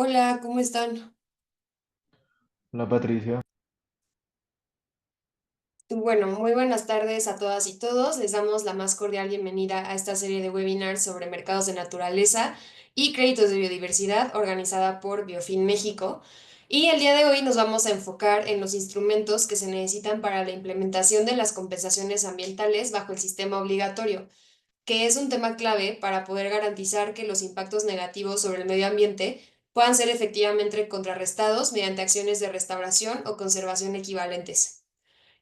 Hola, ¿cómo están? Hola Patricia. Bueno, muy buenas tardes a todas y todos. Les damos la más cordial bienvenida a esta serie de webinars sobre mercados de naturaleza y créditos de biodiversidad organizada por Biofin México. Y el día de hoy nos vamos a enfocar en los instrumentos que se necesitan para la implementación de las compensaciones ambientales bajo el sistema obligatorio, que es un tema clave para poder garantizar que los impactos negativos sobre el medio ambiente puedan ser efectivamente contrarrestados mediante acciones de restauración o conservación equivalentes.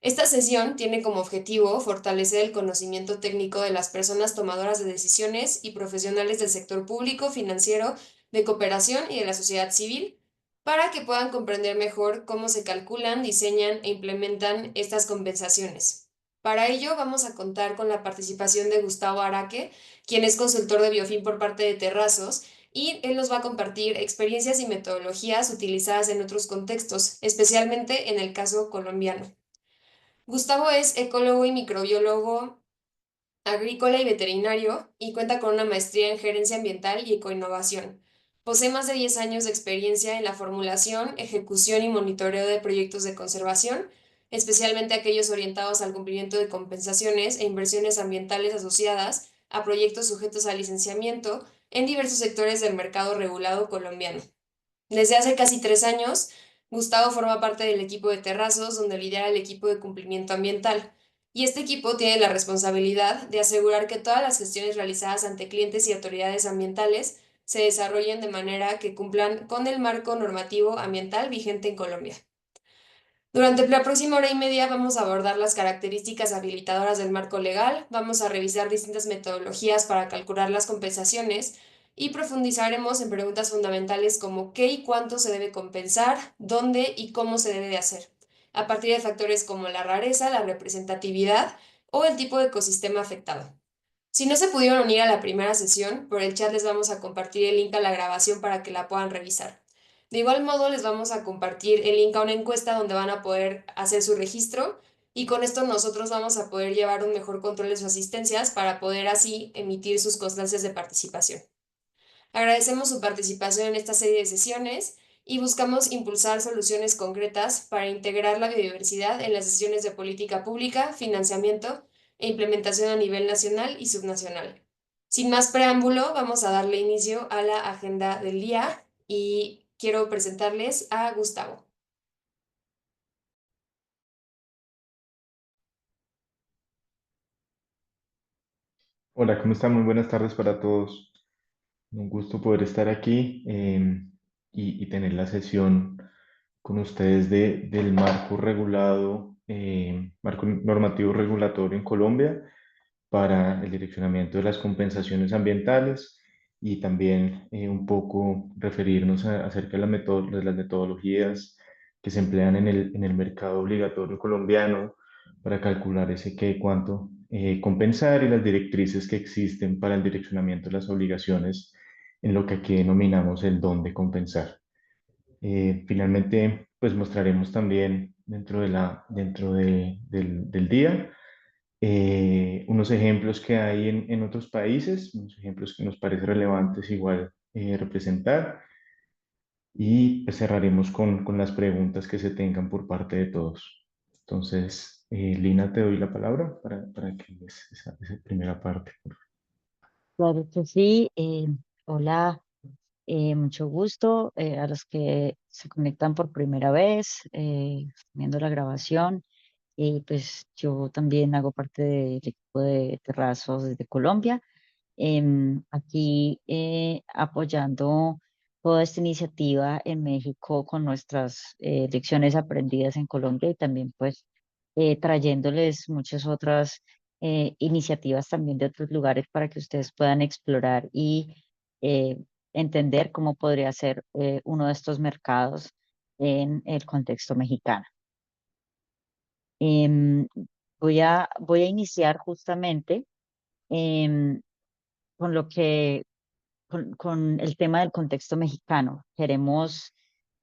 Esta sesión tiene como objetivo fortalecer el conocimiento técnico de las personas tomadoras de decisiones y profesionales del sector público, financiero, de cooperación y de la sociedad civil, para que puedan comprender mejor cómo se calculan, diseñan e implementan estas compensaciones. Para ello vamos a contar con la participación de Gustavo Araque, quien es consultor de Biofin por parte de Terrazos, y él nos va a compartir experiencias y metodologías utilizadas en otros contextos, especialmente en el caso colombiano. Gustavo es ecólogo y microbiólogo agrícola y veterinario y cuenta con una maestría en gerencia ambiental y ecoinnovación. Posee más de 10 años de experiencia en la formulación, ejecución y monitoreo de proyectos de conservación, especialmente aquellos orientados al cumplimiento de compensaciones e inversiones ambientales asociadas a proyectos sujetos a licenciamiento en diversos sectores del mercado regulado colombiano. Desde hace casi 3 años, Gustavo forma parte del equipo de Terrazos, donde lidera el equipo de cumplimiento ambiental. Y este equipo tiene la responsabilidad de asegurar que todas las gestiones realizadas ante clientes y autoridades ambientales se desarrollen de manera que cumplan con el marco normativo ambiental vigente en Colombia. Durante la próxima hora y media vamos a abordar las características habilitadoras del marco legal, vamos a revisar distintas metodologías para calcular las compensaciones y profundizaremos en preguntas fundamentales como qué y cuánto se debe compensar, dónde y cómo se debe de hacer, a partir de factores como la rareza, la representatividad o el tipo de ecosistema afectado. Si no se pudieron unir a la primera sesión, por el chat les vamos a compartir el link a la grabación para que la puedan revisar. De igual modo, les vamos a compartir el link a una encuesta donde van a poder hacer su registro y con esto nosotros vamos a poder llevar un mejor control de sus asistencias para poder así emitir sus constancias de participación. Agradecemos su participación en esta serie de sesiones y buscamos impulsar soluciones concretas para integrar la biodiversidad en las decisiones de política pública, financiamiento e implementación a nivel nacional y subnacional. Sin más preámbulo, vamos a darle inicio a la agenda del día y quiero presentarles a Gustavo. Hola, ¿cómo están? Muy buenas tardes para todos. Un gusto poder estar aquí y tener la sesión con ustedes del marco regulado, marco normativo regulatorio en Colombia para el direccionamiento de las compensaciones ambientales y también un poco referirnos acerca de, de las metodologías que se emplean en el mercado obligatorio colombiano para calcular ese qué y cuánto compensar y las directrices que existen para el direccionamiento de las obligaciones en lo que aquí denominamos el dónde compensar. Finalmente, pues mostraremos también del día unos ejemplos que hay en otros países, unos ejemplos que nos parece relevantes igual representar y pues, cerraremos con las preguntas que se tengan por parte de todos. Entonces, Lina, te doy la palabra para que des esa primera parte. Claro que sí. Hola, mucho gusto a los que se conectan por primera vez, viendo la grabación. Pues yo también hago parte del equipo de Terrazos desde Colombia, aquí apoyando toda esta iniciativa en México con nuestras lecciones aprendidas en Colombia y también pues trayéndoles muchas otras iniciativas también de otros lugares para que ustedes puedan explorar y eh, entender cómo podría ser uno de estos mercados en el contexto mexicano. Em, voy a iniciar justamente em, con lo que con el tema del contexto mexicano. Queremos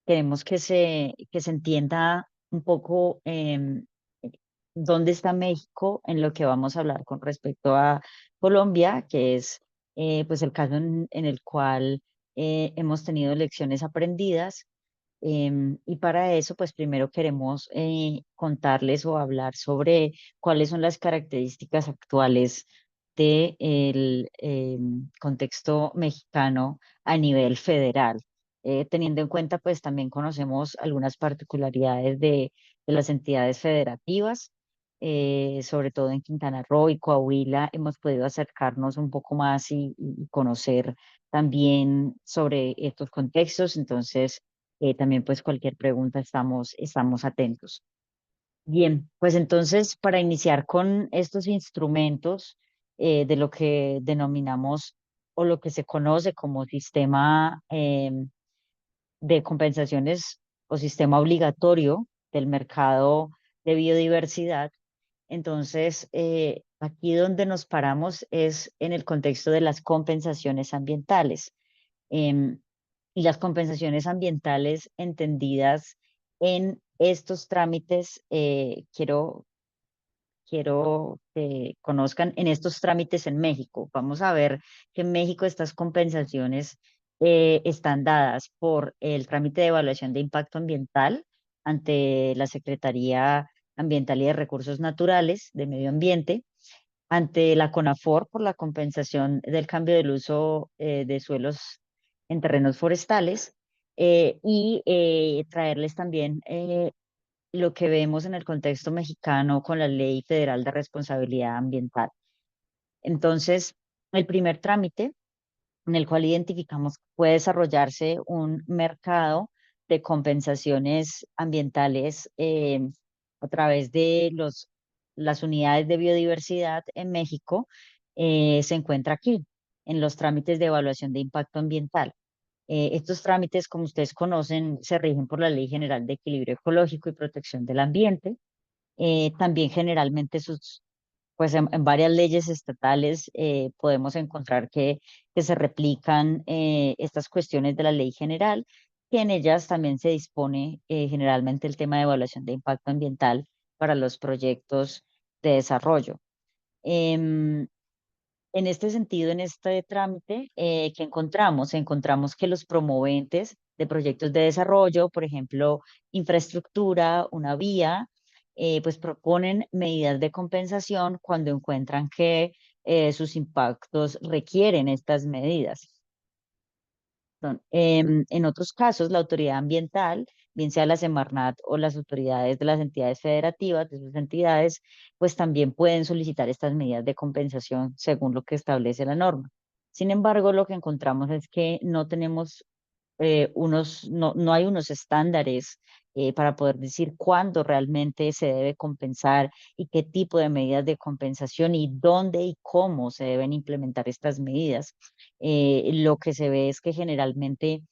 que se entienda un poco dónde está México en lo que vamos a hablar con respecto a Colombia, que es pues el caso en el cual hemos tenido lecciones aprendidas. Y para eso, pues primero queremos contarles o hablar sobre cuáles son las características actuales del contexto mexicano a nivel federal. Teniendo en cuenta, pues también conocemos algunas particularidades de las entidades federativas, sobre todo en Quintana Roo y Coahuila, hemos podido acercarnos un poco más y conocer también sobre estos contextos. Entonces, también pues cualquier pregunta estamos atentos. Bien, pues entonces para iniciar con estos instrumentos de lo que denominamos o lo que se conoce como sistema de compensaciones o sistema obligatorio del mercado de biodiversidad, entonces aquí donde nos paramos es en el contexto de las compensaciones ambientales. Em, y las compensaciones ambientales entendidas en estos trámites, quiero que conozcan en estos trámites en México. Vamos a ver que en México estas compensaciones están dadas por el trámite de evaluación de impacto ambiental ante la Secretaría Ambiental y de Recursos Naturales de Medio Ambiente, ante la CONAFOR por la compensación del cambio del uso de suelos en terrenos forestales, y traerles también lo que vemos en el contexto mexicano con la Ley Federal de Responsabilidad Ambiental. Entonces, el primer trámite en el cual identificamos que puede desarrollarse un mercado de compensaciones ambientales a través de las unidades de biodiversidad en México, se encuentra aquí, en los trámites de evaluación de impacto ambiental. Estos trámites, como ustedes conocen, se rigen por la Ley General de Equilibrio Ecológico y Protección del Ambiente. También generalmente pues en varias leyes estatales podemos encontrar que se replican estas cuestiones de la ley general, que en ellas también se dispone generalmente el tema de evaluación de impacto ambiental para los proyectos de desarrollo. Em, en este sentido, en este trámite, ¿qué encontramos? Encontramos que los promoventes de proyectos de desarrollo, por ejemplo, infraestructura, una vía, pues proponen medidas de compensación cuando encuentran que sus impactos requieren estas medidas. En otros casos, la autoridad ambiental, bien sea la Semarnat o las autoridades de las entidades federativas, de sus entidades, pues también pueden solicitar estas medidas de compensación según lo que establece la norma. Sin embargo, lo que encontramos es que no tenemos no hay unos estándares para poder decir cuándo realmente se debe compensar y qué tipo de medidas de compensación y dónde y cómo se deben implementar estas medidas. Lo que se ve es que generalmente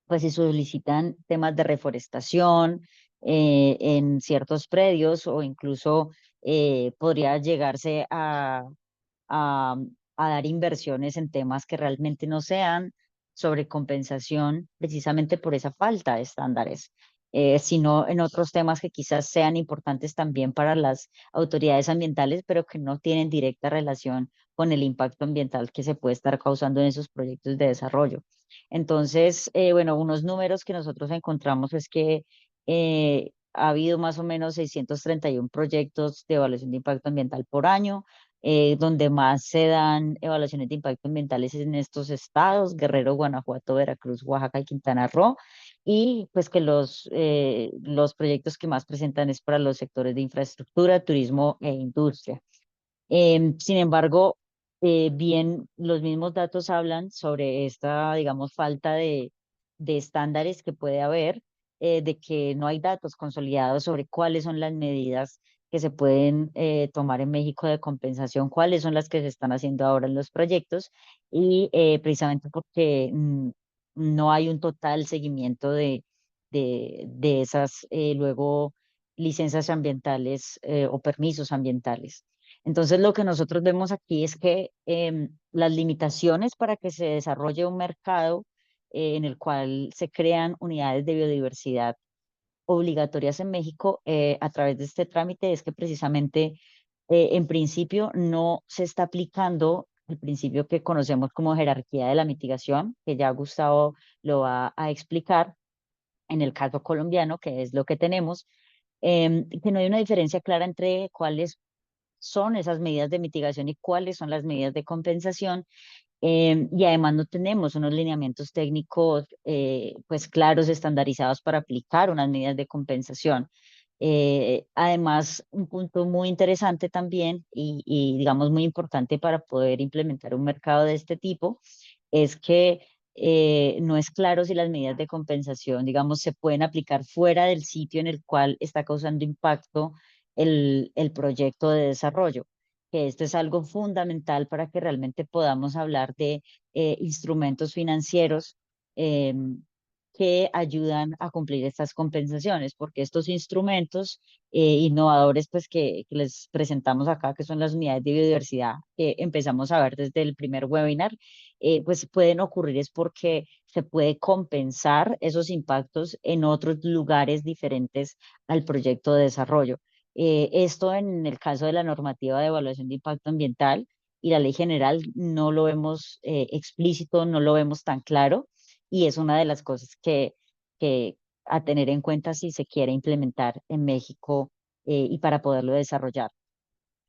pues se solicitan temas de reforestación en ciertos predios o incluso podría llegarse a, a dar inversiones en temas que realmente no sean sobre compensación precisamente por esa falta de estándares, sino en otros temas que quizás sean importantes también para las autoridades ambientales, pero que no tienen directa relación con el impacto ambiental que se puede estar causando en esos proyectos de desarrollo. Entonces, bueno, unos números que nosotros encontramos es que ha habido más o menos 631 proyectos de evaluación de impacto ambiental por año, donde más se dan evaluaciones de impacto ambientales en estos estados: Guerrero, Guanajuato, Veracruz, Oaxaca y Quintana Roo, y pues que los proyectos que más presentan es para los sectores de infraestructura, turismo e industria. Sin embargo, bien, los mismos datos hablan sobre esta, digamos, falta de estándares que puede haber, de que no hay datos consolidados sobre cuáles son las medidas que se pueden tomar en México de compensación, cuáles son las que se están haciendo ahora en los proyectos, y precisamente porque no hay un total seguimiento de esas luego licencias ambientales o permisos ambientales. Entonces, lo que nosotros vemos aquí es que las limitaciones para que se desarrolle un mercado en el cual se crean unidades de biodiversidad obligatorias en México a través de este trámite es que precisamente en principio no se está aplicando el principio que conocemos como jerarquía de la mitigación, que ya Gustavo lo va a explicar en el caso colombiano, que es lo que tenemos, que no hay una diferencia clara entre cuáles son esas medidas de mitigación y cuáles son las medidas de compensación. Y además no tenemos unos lineamientos técnicos pues claros, estandarizados para aplicar unas medidas de compensación. Además, un punto muy interesante también y digamos muy importante para poder implementar un mercado de este tipo es que no es claro si las medidas de compensación, digamos, se pueden aplicar fuera del sitio en el cual está causando impacto el proyecto de desarrollo, que esto es algo fundamental para que realmente podamos hablar de instrumentos financieros eh, que ayudan a cumplir estas compensaciones, porque estos instrumentos innovadores pues que les presentamos acá, que son las unidades de biodiversidad, que empezamos a ver desde el primer webinar, pues pueden ocurrir es porque se puede compensar esos impactos en otros lugares diferentes al proyecto de desarrollo. Esto en el caso de la normativa de evaluación de impacto ambiental y la ley general no lo vemos explícito, no lo vemos tan claro y es una de las cosas que a tener en cuenta si se quiere implementar en México y para poderlo desarrollar.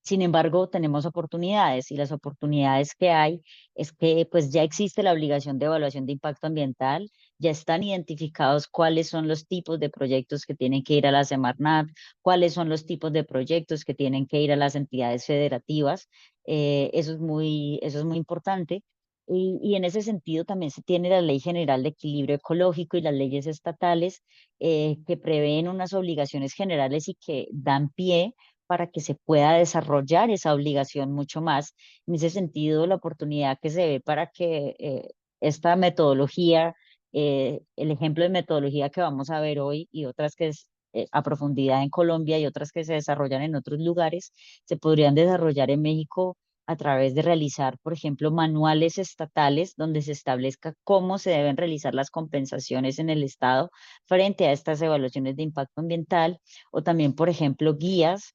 Sin embargo, tenemos oportunidades y las oportunidades que hay es que pues ya existe la obligación de evaluación de impacto ambiental, ya están identificados cuáles son los tipos de proyectos que tienen que ir a la Semarnat, cuáles son los tipos de proyectos que tienen que ir a las entidades federativas. Eso es muy importante. Y en ese sentido también se tiene la Ley General de Equilibrio Ecológico y las leyes estatales que prevén unas obligaciones generales y que dan pie para que se pueda desarrollar esa obligación mucho más. En ese sentido, la oportunidad que se ve para que esta metodología, el ejemplo de metodología que vamos a ver hoy y otras que es a profundidad en Colombia y otras que se desarrollan en otros lugares, se podrían desarrollar en México a través de realizar, por ejemplo, manuales estatales donde se establezca cómo se deben realizar las compensaciones en el Estado frente a estas evaluaciones de impacto ambiental, o también, por ejemplo, guías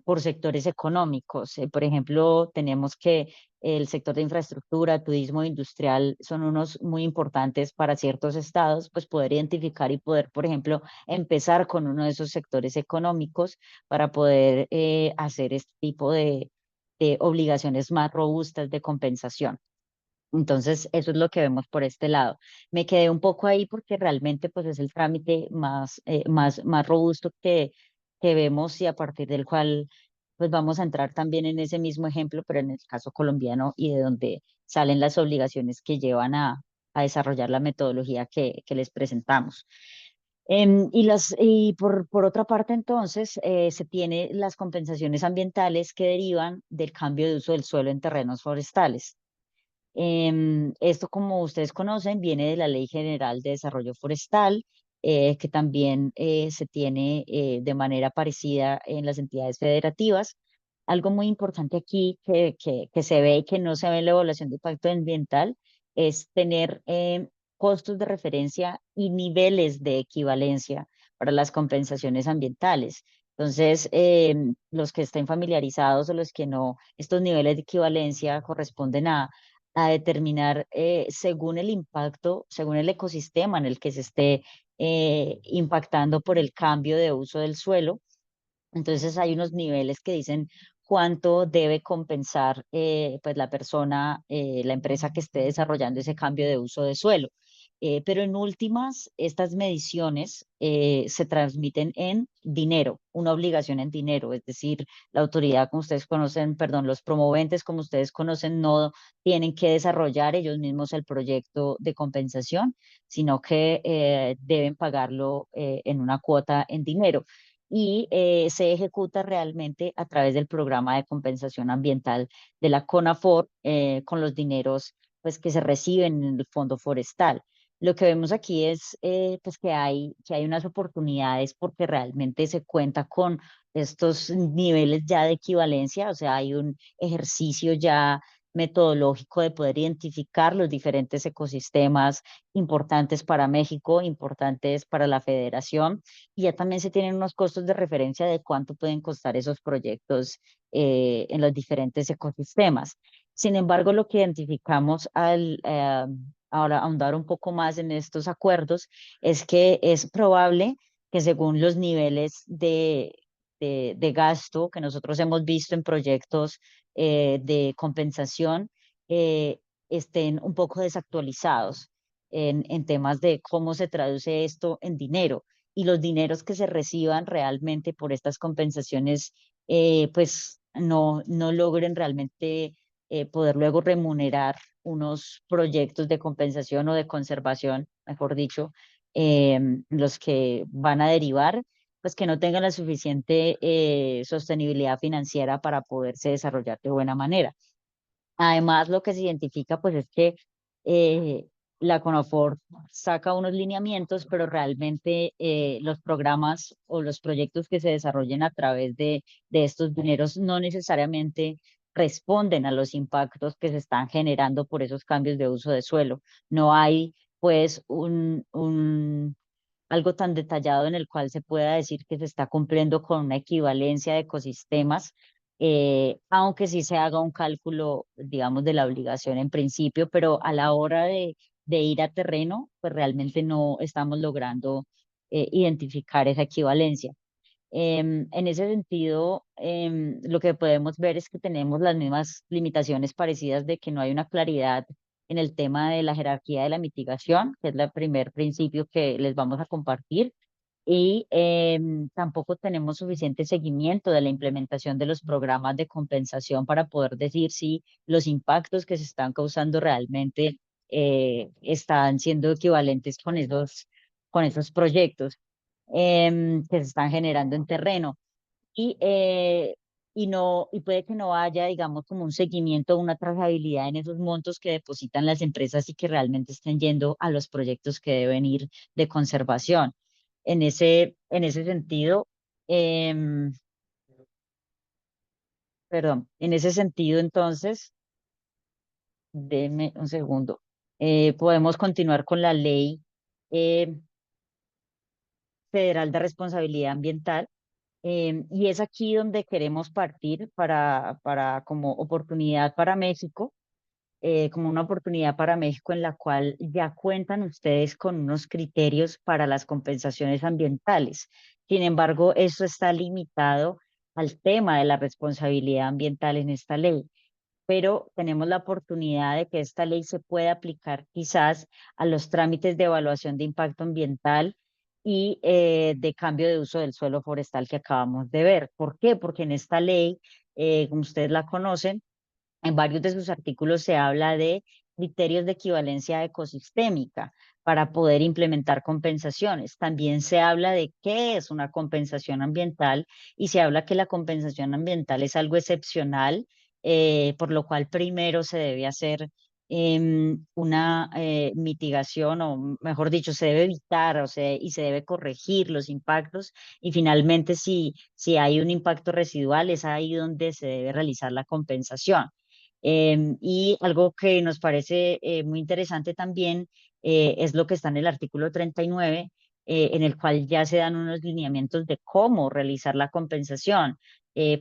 por sectores económicos. Por ejemplo, tenemos que el sector de infraestructura, turismo industrial son unos muy importantes para ciertos estados, pues poder identificar y poder, por ejemplo, empezar con uno de esos sectores económicos para poder hacer este tipo de obligaciones más robustas de compensación. Entonces, eso es lo que vemos por este lado. Me quedé un poco ahí porque realmente pues es el trámite más robusto que vemos y a partir del cual pues vamos a entrar también en ese mismo ejemplo, pero en el caso colombiano y de donde salen las obligaciones que llevan a desarrollar la metodología que les presentamos. Por otra parte, entonces, se tiene las compensaciones ambientales que derivan del cambio de uso del suelo en terrenos forestales. Esto, como ustedes conocen, viene de la Ley General de Desarrollo Forestal, que también se tiene de manera parecida en las entidades federativas. Algo muy importante aquí que se ve y que no se ve en la evaluación de impacto ambiental es tener costos de referencia y niveles de equivalencia para las compensaciones ambientales. Entonces, los que estén familiarizados o los que no, estos niveles de equivalencia corresponden a determinar según el impacto, según el ecosistema en el que se esté impactando por el cambio de uso del suelo. Entonces hay unos niveles que dicen cuánto debe compensar pues la persona, la empresa que esté desarrollando ese cambio de uso de suelo. Pero en últimas, estas mediciones se transmiten en dinero, una obligación en dinero, es decir, la autoridad, como ustedes conocen, perdón, los promoventes, como ustedes conocen, no tienen que desarrollar ellos mismos el proyecto de compensación, sino que deben pagarlo en una cuota en dinero y se ejecuta realmente a través del programa de compensación ambiental de la CONAFOR con los dineros pues, que se reciben en el fondo forestal. Lo que vemos aquí es pues que hay unas oportunidades porque realmente se cuenta con estos niveles ya de equivalencia, o sea, hay un ejercicio ya metodológico de poder identificar los diferentes ecosistemas importantes para México, importantes para la federación, y ya también se tienen unos costos de referencia de cuánto pueden costar esos proyectos en los diferentes ecosistemas. Sin embargo, lo que identificamos al ahora ahondar un poco más en estos acuerdos es que es probable que según los niveles de gasto que nosotros hemos visto en proyectos de compensación, eh, estén un poco desactualizados en temas de cómo se traduce esto en dinero y los dineros que se reciban realmente por estas compensaciones, pues no logren realmente poder luego remunerar unos proyectos de compensación o de conservación, mejor dicho, los que van a derivar, pues que no tengan la suficiente sostenibilidad financiera para poderse desarrollar de buena manera. Además, lo que se identifica, pues, es que eh, la CONAFOR saca unos lineamientos, pero realmente los programas o los proyectos que se desarrollen a través de estos dineros no necesariamente responden a los impactos que se están generando por esos cambios de uso de suelo. No hay, pues, algo tan detallado en el cual se pueda decir que se está cumpliendo con una equivalencia de ecosistemas, aunque sí se haga un cálculo, digamos, de la obligación en principio, pero a la hora de ir a terreno, pues realmente no estamos logrando identificar esa equivalencia. En ese sentido, lo que podemos ver es que tenemos las mismas limitaciones parecidas de que no hay una claridad en el tema de la jerarquía de la mitigación, que es el primer principio que les vamos a compartir, y tampoco tenemos suficiente seguimiento de la implementación de los programas de compensación para poder decir si los impactos que se están causando realmente están siendo equivalentes con esos proyectos que se están generando en terreno. Y, y puede que no haya, digamos, como un seguimiento o una trazabilidad en esos montos que depositan las empresas y que realmente estén yendo a los proyectos que deben ir de conservación. En ese sentido, em, perdón, en ese sentido, entonces, denme un segundo. Podemos continuar con la ley eh, federal de responsabilidad ambiental. Y es aquí donde queremos partir para como oportunidad para México, como una oportunidad para México en la cual ya cuentan ustedes con unos criterios para las compensaciones ambientales. Sin embargo, eso está limitado al tema de la responsabilidad ambiental en esta ley, pero tenemos la oportunidad de que esta ley se pueda aplicar quizás a los trámites de evaluación de impacto ambiental y de cambio de uso del suelo forestal que acabamos de ver. ¿Por qué? Porque en esta ley, como ustedes la conocen, en varios de sus artículos se habla de criterios de equivalencia ecosistémica para poder implementar compensaciones. También se habla de qué es una compensación ambiental y se habla que la compensación ambiental es algo excepcional, por lo cual primero se debe hacer una mitigación, o mejor dicho, se debe evitar y se debe corregir los impactos. Y finalmente, si hay un impacto residual, es ahí donde se debe realizar la compensación. Y algo que nos parece muy interesante también es lo que está en el artículo 39, en el cual ya se dan unos lineamientos de cómo realizar la compensación.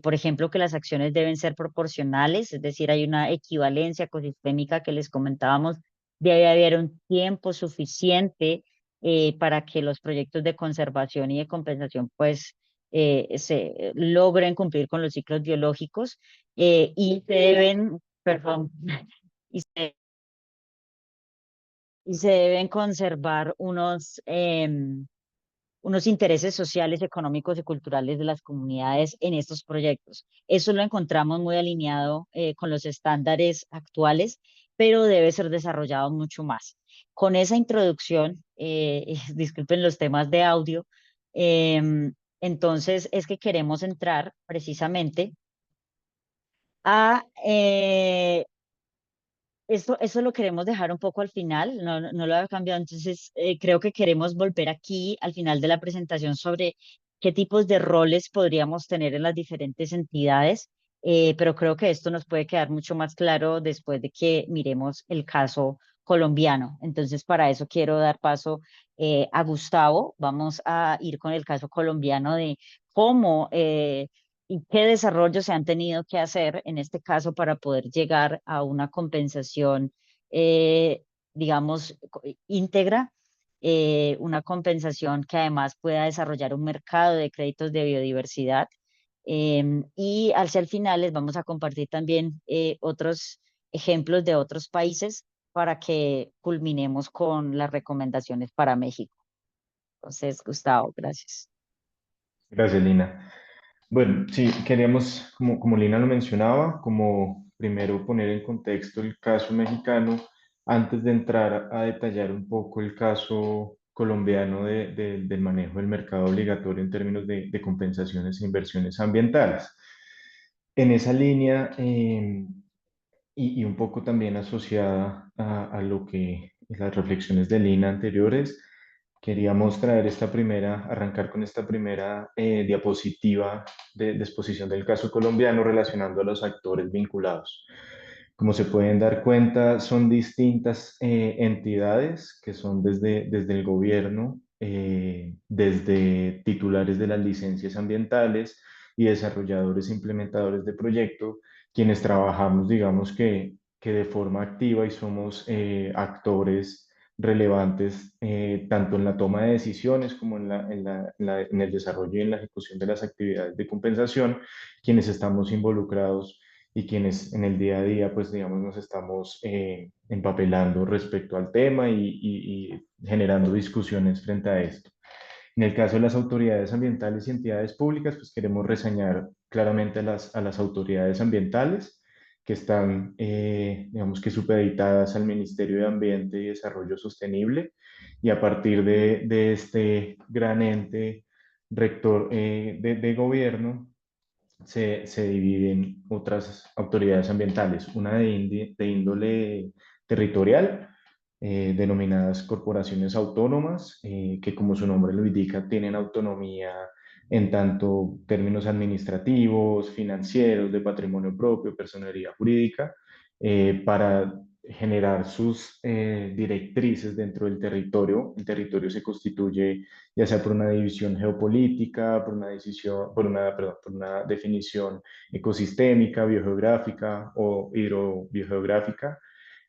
Por ejemplo, que las acciones deben ser proporcionales, es decir, hay una equivalencia ecosistémica que les comentábamos, debe haber un tiempo suficiente para que los proyectos de conservación y de compensación pues se logren cumplir con los ciclos biológicos y se deben, perdón, y se, y se deben conservar unos intereses sociales, económicos y culturales de las comunidades en estos proyectos. Eso lo encontramos muy alineado con los estándares actuales, pero debe ser desarrollado mucho más. Con esa introducción, disculpen los temas de audio, entonces es que queremos entrar precisamente a eso lo queremos dejar un poco al final, no lo había cambiado, entonces creo que queremos volver aquí al final de la presentación sobre qué tipos de roles podríamos tener en las diferentes entidades pero creo que esto nos puede quedar mucho más claro después de que miremos el caso colombiano. Entonces, para eso quiero dar paso a Gustavo. Vamos a ir con el caso colombiano de cómo y qué desarrollos se han tenido que hacer en este caso para poder llegar a una compensación, digamos, íntegra, una compensación que además pueda desarrollar un mercado de créditos de biodiversidad. Y hacia el final les vamos a compartir también otros ejemplos de otros países para que culminemos con las recomendaciones para México. Entonces, Gustavo, gracias. Gracias, Lina. Bueno, sí, queríamos, como Lina lo mencionaba, como primero poner en contexto el caso mexicano antes de entrar a detallar un poco el caso colombiano del manejo del mercado obligatorio en términos de compensaciones e inversiones ambientales. En esa línea, y un poco también asociada a lo que las reflexiones de Lina anteriores, queríamos traer arrancar con esta primera diapositiva de exposición del caso colombiano relacionando a los actores vinculados. Como se pueden dar cuenta, son distintas entidades que son desde el gobierno, desde titulares de las licencias ambientales y desarrolladores e implementadores de proyectos, quienes trabajamos, digamos que de forma activa y somos actores relevantes tanto en la toma de decisiones como en el desarrollo y en la ejecución de las actividades de compensación, quienes estamos involucrados y quienes en el día a día, pues digamos, nos estamos empapelando respecto al tema y generando discusiones frente a esto. En el caso de las autoridades ambientales y entidades públicas, pues queremos reseñar claramente a las autoridades ambientales que están, digamos que supeditadas al Ministerio de Ambiente y Desarrollo Sostenible, y a partir de este gran ente rector de gobierno, se dividen otras autoridades ambientales, una de índole territorial, denominadas corporaciones autónomas, que como su nombre lo indica, tienen autonomía en tanto términos administrativos, financieros, de patrimonio propio, personería jurídica, para generar sus directrices dentro del territorio. El territorio se constituye ya sea por una división geopolítica, perdón, por una definición ecosistémica, biogeográfica o hidrobiogeográfica,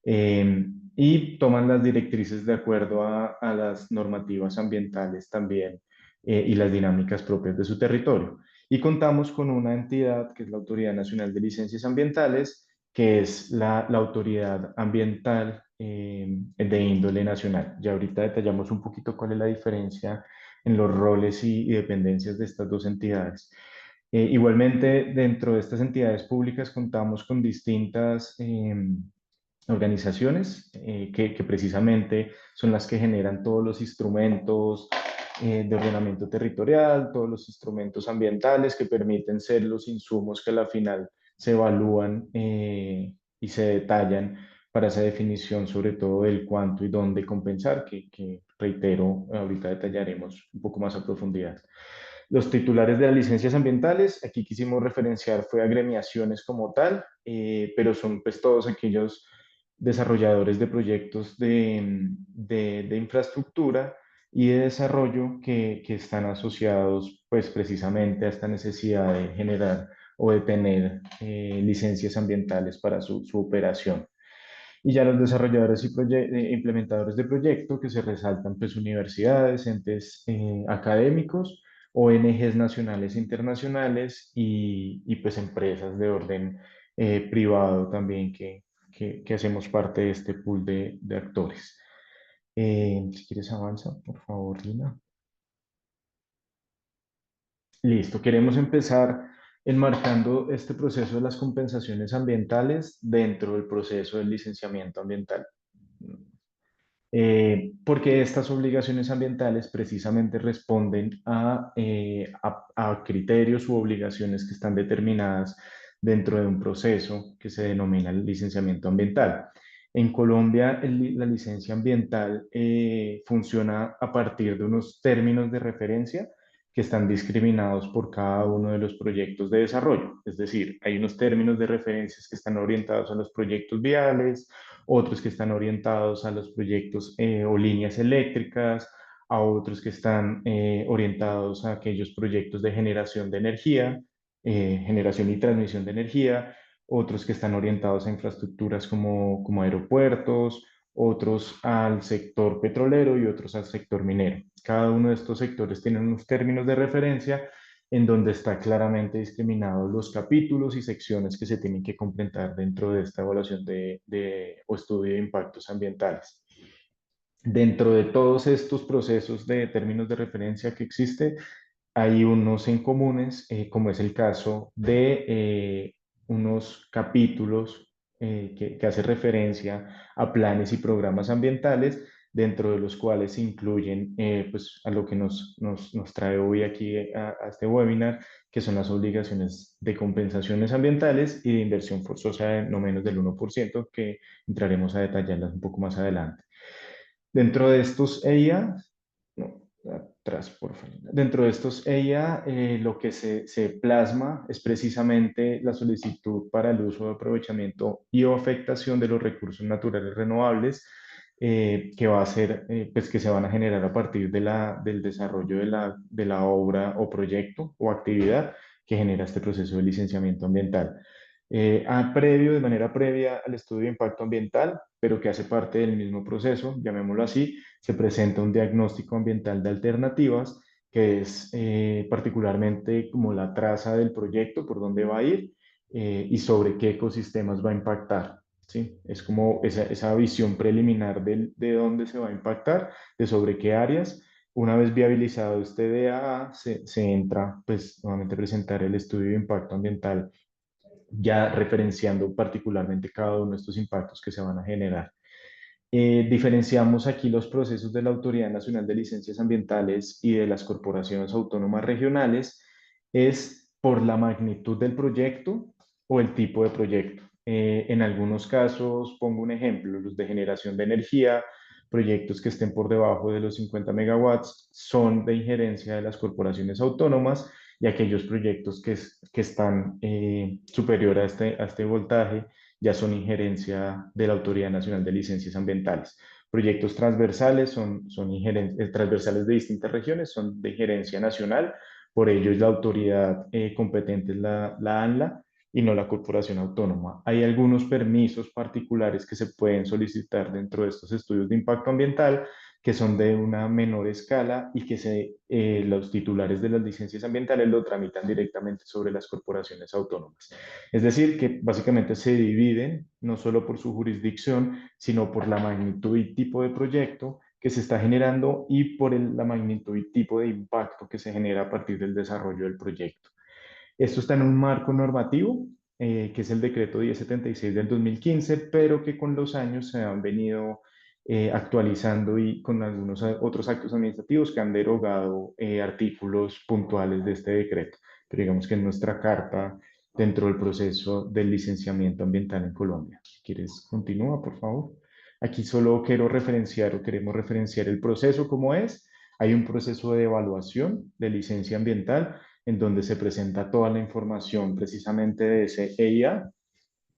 y toman las directrices de acuerdo a las normativas ambientales también, y las dinámicas propias de su territorio. Y contamos con una entidad que es la Autoridad Nacional de Licencias Ambientales, que es la autoridad ambiental de índole nacional. Ya ahorita detallamos un poquito cuál es la diferencia en los roles y dependencias de estas dos entidades. Igualmente, dentro de estas entidades públicas contamos con distintas organizaciones que precisamente son las que generan todos los instrumentos de ordenamiento territorial, todos los instrumentos ambientales que permiten ser los insumos que a la final se evalúan y se detallan para esa definición, sobre todo del cuánto y dónde compensar, que reitero, ahorita detallaremos un poco más a profundidad. Los titulares de las licencias ambientales, aquí quisimos referenciar, fue agremiaciones como tal, pero son pues todos aquellos desarrolladores de proyectos de infraestructura y de desarrollo que están asociados pues precisamente a esta necesidad de generar o de tener licencias ambientales para su operación. Y ya los desarrolladores y implementadores de proyectos que se resaltan, pues universidades, entes académicos, ONGs nacionales e internacionales y pues empresas de orden privado también que hacemos parte de este pool de actores. Si quieres avanza, por favor, Lina. Listo, queremos empezar enmarcando este proceso de las compensaciones ambientales dentro del proceso del licenciamiento ambiental. Porque estas obligaciones ambientales precisamente responden a criterios u obligaciones que están determinadas dentro de un proceso que se denomina el licenciamiento ambiental. En Colombia, la licencia ambiental funciona a partir de unos términos de referencia que están discriminados por cada uno de los proyectos de desarrollo. Es decir, hay unos términos de referencias que están orientados a los proyectos viales, otros que están orientados a los proyectos o líneas eléctricas, a otros que están orientados a aquellos proyectos de generación de energía, generación y transmisión de energía, otros que están orientados a infraestructuras como aeropuertos, otros al sector petrolero y otros al sector minero. Cada uno de estos sectores tiene unos términos de referencia en donde está claramente discriminados los capítulos y secciones que se tienen que completar dentro de esta evaluación o estudio de impactos ambientales. Dentro de todos estos procesos de términos de referencia que existe, hay unos en comunes, como es el caso de unos capítulos que hace referencia a planes y programas ambientales, dentro de los cuales se incluyen pues, a lo que nos trae hoy aquí a este webinar, que son las obligaciones de compensaciones ambientales y de inversión forzosa de no menos del 1%, que entraremos a detallarlas un poco más adelante. Dentro de estos EIA, no, atrás, por favor. Dentro de estos EIA, lo que se plasma es precisamente la solicitud para el uso, aprovechamiento y o afectación de los recursos naturales renovables que va a ser, pues que se van a generar a partir del desarrollo de la obra o proyecto o actividad que genera este proceso de licenciamiento ambiental. De manera previa al estudio de impacto ambiental, pero que hace parte del mismo proceso, llamémoslo así, se presenta un diagnóstico ambiental de alternativas, que es particularmente como la traza del proyecto, por dónde va a ir y sobre qué ecosistemas va a impactar. ¿Sí? Es como esa visión preliminar de dónde se va a impactar, de sobre qué áreas. Una vez viabilizado este DAA, se entra, pues, nuevamente a presentar el estudio de impacto ambiental ya referenciando particularmente cada uno de estos impactos que se van a generar. Diferenciamos aquí los procesos de la Autoridad Nacional de Licencias Ambientales y de las corporaciones autónomas regionales, es por la magnitud del proyecto o el tipo de proyecto. En algunos casos, pongo un ejemplo, los de generación de energía, proyectos que estén por debajo de los 50 megawatts son de injerencia de las corporaciones autónomas, y aquellos proyectos que están superior a este voltaje ya son injerencia de la Autoridad Nacional de Licencias Ambientales. Proyectos transversales transversales de distintas regiones son de injerencia nacional, por ello es la autoridad competente es la ANLA y no la corporación autónoma. Hay algunos permisos particulares que se pueden solicitar dentro de estos estudios de impacto ambiental, que son de una menor escala y que los titulares de las licencias ambientales lo tramitan directamente sobre las corporaciones autónomas. Es decir, que básicamente se dividen no solo por su jurisdicción, sino por la magnitud y tipo de proyecto que se está generando y por la magnitud y tipo de impacto que se genera a partir del desarrollo del proyecto. Esto está en un marco normativo, que es el decreto 1076 del 2015, pero que con los años se han venido actualizando y con algunos otros actos administrativos que han derogado artículos puntuales de este decreto. Pero digamos que en nuestra carta dentro del proceso del licenciamiento ambiental en Colombia. ¿Quieres continúa, por favor? Aquí solo quiero referenciar o queremos referenciar el proceso como es. Hay un proceso de evaluación de licencia ambiental en donde se presenta toda la información precisamente de ese EIA,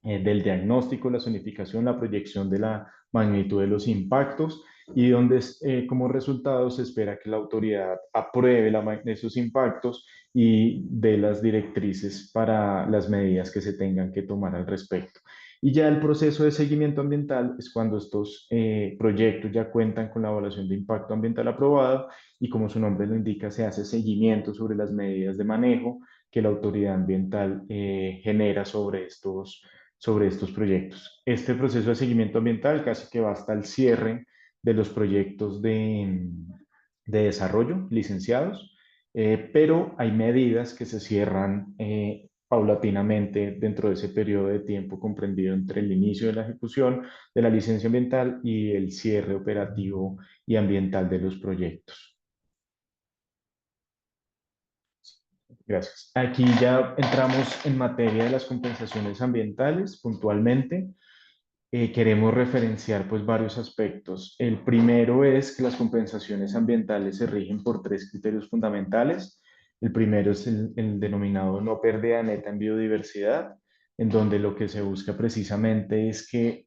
del diagnóstico, la zonificación, la proyección de la magnitud de los impactos y donde como resultado se espera que la autoridad apruebe esos impactos y dé las directrices para las medidas que se tengan que tomar al respecto. Y ya el proceso de seguimiento ambiental es cuando estos proyectos ya cuentan con la evaluación de impacto ambiental aprobado y, como su nombre lo indica, se hace seguimiento sobre las medidas de manejo que la autoridad ambiental genera sobre estos proyectos. Este proceso de seguimiento ambiental casi que va hasta el cierre de los proyectos de desarrollo licenciados, pero hay medidas que se cierran paulatinamente dentro de ese periodo de tiempo comprendido entre el inicio de la ejecución de la licencia ambiental y el cierre operativo y ambiental de los proyectos. Gracias. Aquí ya entramos en materia de las compensaciones ambientales puntualmente. Queremos referenciar pues varios aspectos. El primero es que las compensaciones ambientales se rigen por tres criterios fundamentales. El primero es el denominado no pérdida neta en biodiversidad, en donde lo que se busca precisamente es que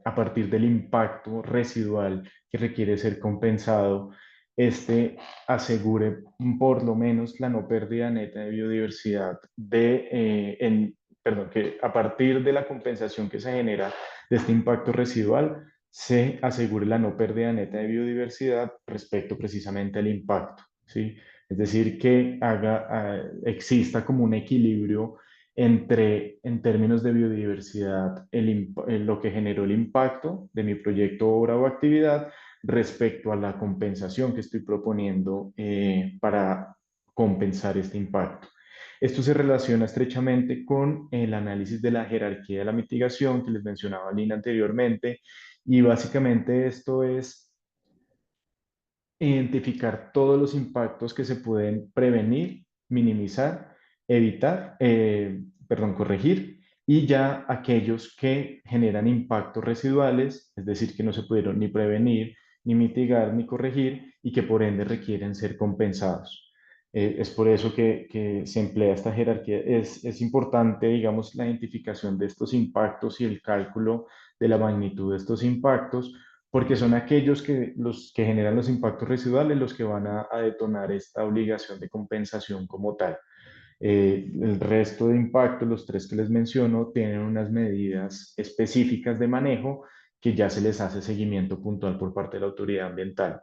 a partir del impacto residual que requiere ser compensado, este asegure por lo menos la no pérdida neta de biodiversidad perdón, que a partir de la compensación que se genera de este impacto residual, se asegure la no pérdida neta de biodiversidad respecto precisamente al impacto, ¿sí? Es decir, que exista como un equilibrio entre, en términos de biodiversidad, lo que generó el impacto de mi proyecto, obra o actividad respecto a la compensación que estoy proponiendo para compensar este impacto. Esto se relaciona estrechamente con el análisis de la jerarquía de la mitigación que les mencionaba Lina anteriormente, y básicamente esto es identificar todos los impactos que se pueden prevenir, minimizar, evitar, perdón, corregir, y ya aquellos que generan impactos residuales, es decir, que no se pudieron ni prevenir, ni mitigar, ni corregir, y que por ende requieren ser compensados. Es por eso que se emplea esta jerarquía. Es importante, digamos, la identificación de estos impactos y el cálculo de la magnitud de estos impactos, porque son aquellos los que generan los impactos residuales los que van a detonar esta obligación de compensación como tal. El resto de impactos, los tres que les menciono, tienen unas medidas específicas de manejo que ya se les hace seguimiento puntual por parte de la autoridad ambiental.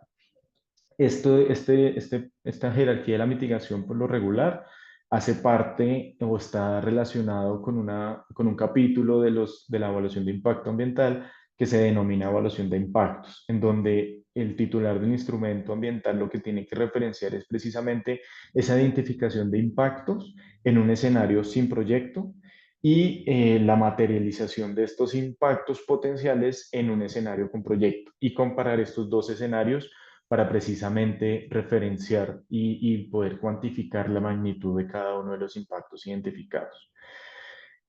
Esta jerarquía de la mitigación por lo regular hace parte o está relacionado con un capítulo de la evaluación de impacto ambiental que se denomina evaluación de impactos, en donde el titular del instrumento ambiental lo que tiene que referenciar es precisamente esa identificación de impactos en un escenario sin proyecto y la materialización de estos impactos potenciales en un escenario con proyecto, y comparar estos dos escenarios para precisamente referenciar y poder cuantificar la magnitud de cada uno de los impactos identificados.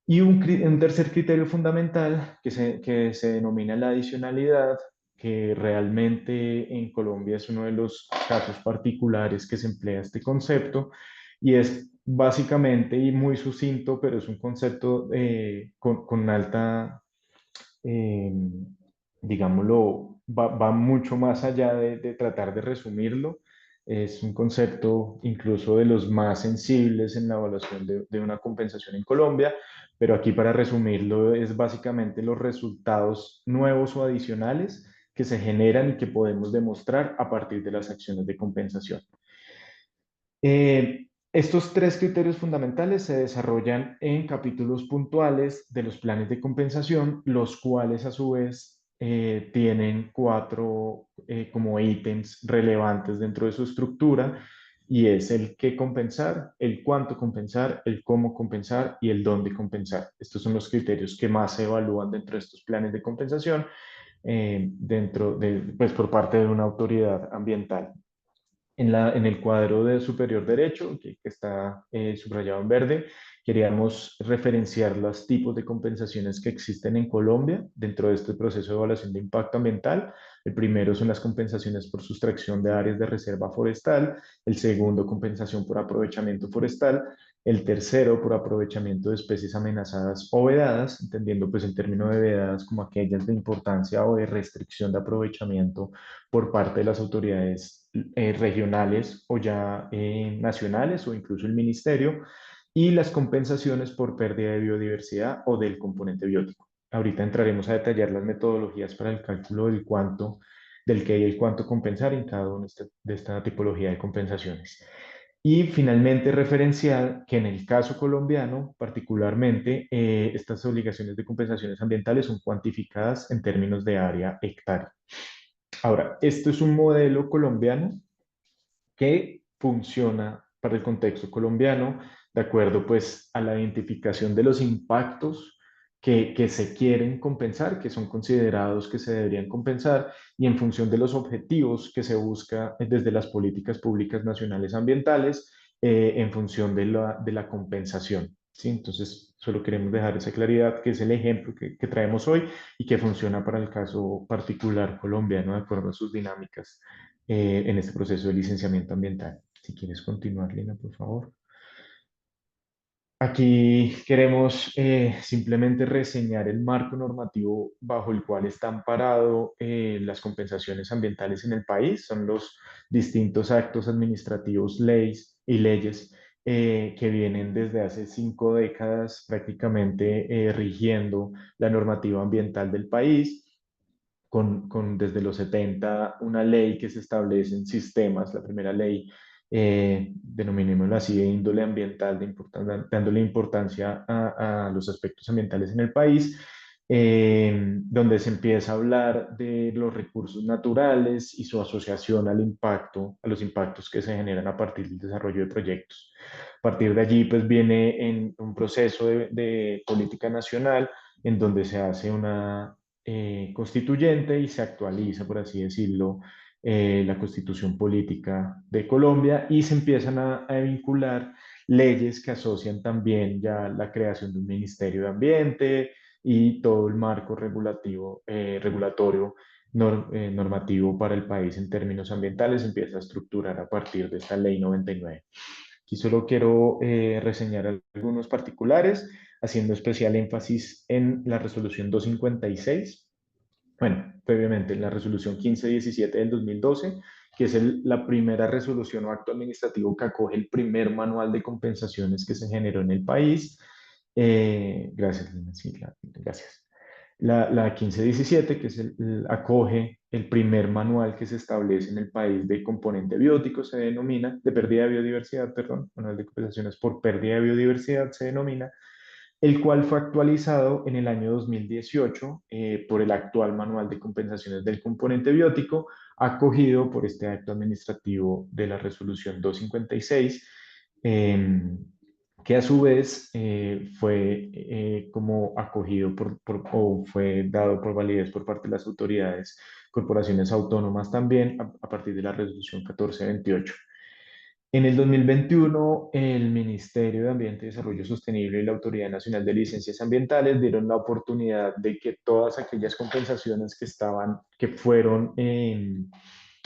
Y un tercer criterio fundamental que se denomina la adicionalidad, que realmente en Colombia es uno de los casos particulares que se emplea este concepto, y es básicamente y muy sucinto, pero es un concepto con alta, eh, digámoslo, va mucho más allá de tratar de resumirlo. Es un concepto incluso de los más sensibles en la evaluación de una compensación en Colombia, pero aquí para resumirlo es básicamente los resultados nuevos o adicionales que se generan y que podemos demostrar a partir de las acciones de compensación. Estos tres criterios fundamentales se desarrollan en capítulos puntuales de los planes de compensación, los cuales a su vez tienen cuatro como ítems relevantes dentro de su estructura, y es el qué compensar, el cuánto compensar, el cómo compensar y el dónde compensar. Estos son los criterios que más se evalúan dentro de estos planes de compensación pues por parte de una autoridad ambiental. En el cuadro de superior derecho, que está subrayado en verde, queríamos referenciar los tipos de compensaciones que existen en Colombia dentro de este proceso de evaluación de impacto ambiental. El primero son las compensaciones por sustracción de áreas de reserva forestal, el segundo, compensación por aprovechamiento forestal, el tercero, por aprovechamiento de especies amenazadas o vedadas, entendiendo pues el término de vedadas como aquellas de importancia o de restricción de aprovechamiento por parte de las autoridades regionales o ya nacionales o incluso el ministerio, y las compensaciones por pérdida de biodiversidad o del componente biótico. Ahorita entraremos a detallar las metodologías para el cálculo del cuánto, del qué y el cuánto compensar en cada una de esta tipología de compensaciones. Y finalmente referenciar que en el caso colombiano, particularmente, estas obligaciones de compensaciones ambientales son cuantificadas en términos de área hectárea. Ahora, esto es un modelo colombiano que funciona para el contexto colombiano, de acuerdo pues a la identificación de los impactos que se quieren compensar, que son considerados que se deberían compensar, y en función de los objetivos que se busca desde las políticas públicas nacionales ambientales, en función de la compensación. ¿Sí? Entonces, solo queremos dejar esa claridad, que es el ejemplo que traemos hoy y que funciona para el caso particular colombiano de acuerdo a sus dinámicas en este proceso de licenciamiento ambiental. Si quieres continuar, Lina, por favor. Aquí queremos simplemente reseñar el marco normativo bajo el cual están amparado las compensaciones ambientales en el país. Son los distintos actos administrativos, leyes y leyes que vienen desde hace 5 décadas prácticamente rigiendo la normativa ambiental del país desde los 70 una ley que se establece en sistemas, la primera ley, denominémoslo así, de índole ambiental, dándole importancia a los aspectos ambientales en el país, donde se empieza a hablar de los recursos naturales y su asociación al impacto, a los impactos que se generan a partir del desarrollo de proyectos. A partir de allí, pues viene en un proceso de política nacional en donde se hace una constituyente y se actualiza, por así decirlo, la constitución política de Colombia y se empiezan a vincular leyes que asocian también ya la creación de un Ministerio de Ambiente y todo el marco regulatorio normativo para el país en términos ambientales se empieza a estructurar a partir de esta ley 99. Aquí solo quiero reseñar algunos particulares, haciendo especial énfasis en la resolución 256. Bueno, previamente en la resolución 1517 del 2012, que es la primera resolución o acto administrativo que acoge el primer manual de compensaciones que se generó en el país. Gracias, Lina, sí, gracias. La 1517, que es acoge el primer manual que se establece en el país de componente biótico, se denomina, de pérdida de biodiversidad, perdón, manual de compensaciones por pérdida de biodiversidad se denomina, el cual fue actualizado en el año 2018 por el actual manual de compensaciones del componente biótico, acogido por este acto administrativo de la resolución 256, que a su vez fue como acogido o fue dado por validez por parte de las autoridades, corporaciones autónomas también, a partir de la resolución 1428. En el 2021, el Ministerio de Ambiente y Desarrollo Sostenible y la Autoridad Nacional de Licencias Ambientales dieron la oportunidad de que todas aquellas compensaciones que fueron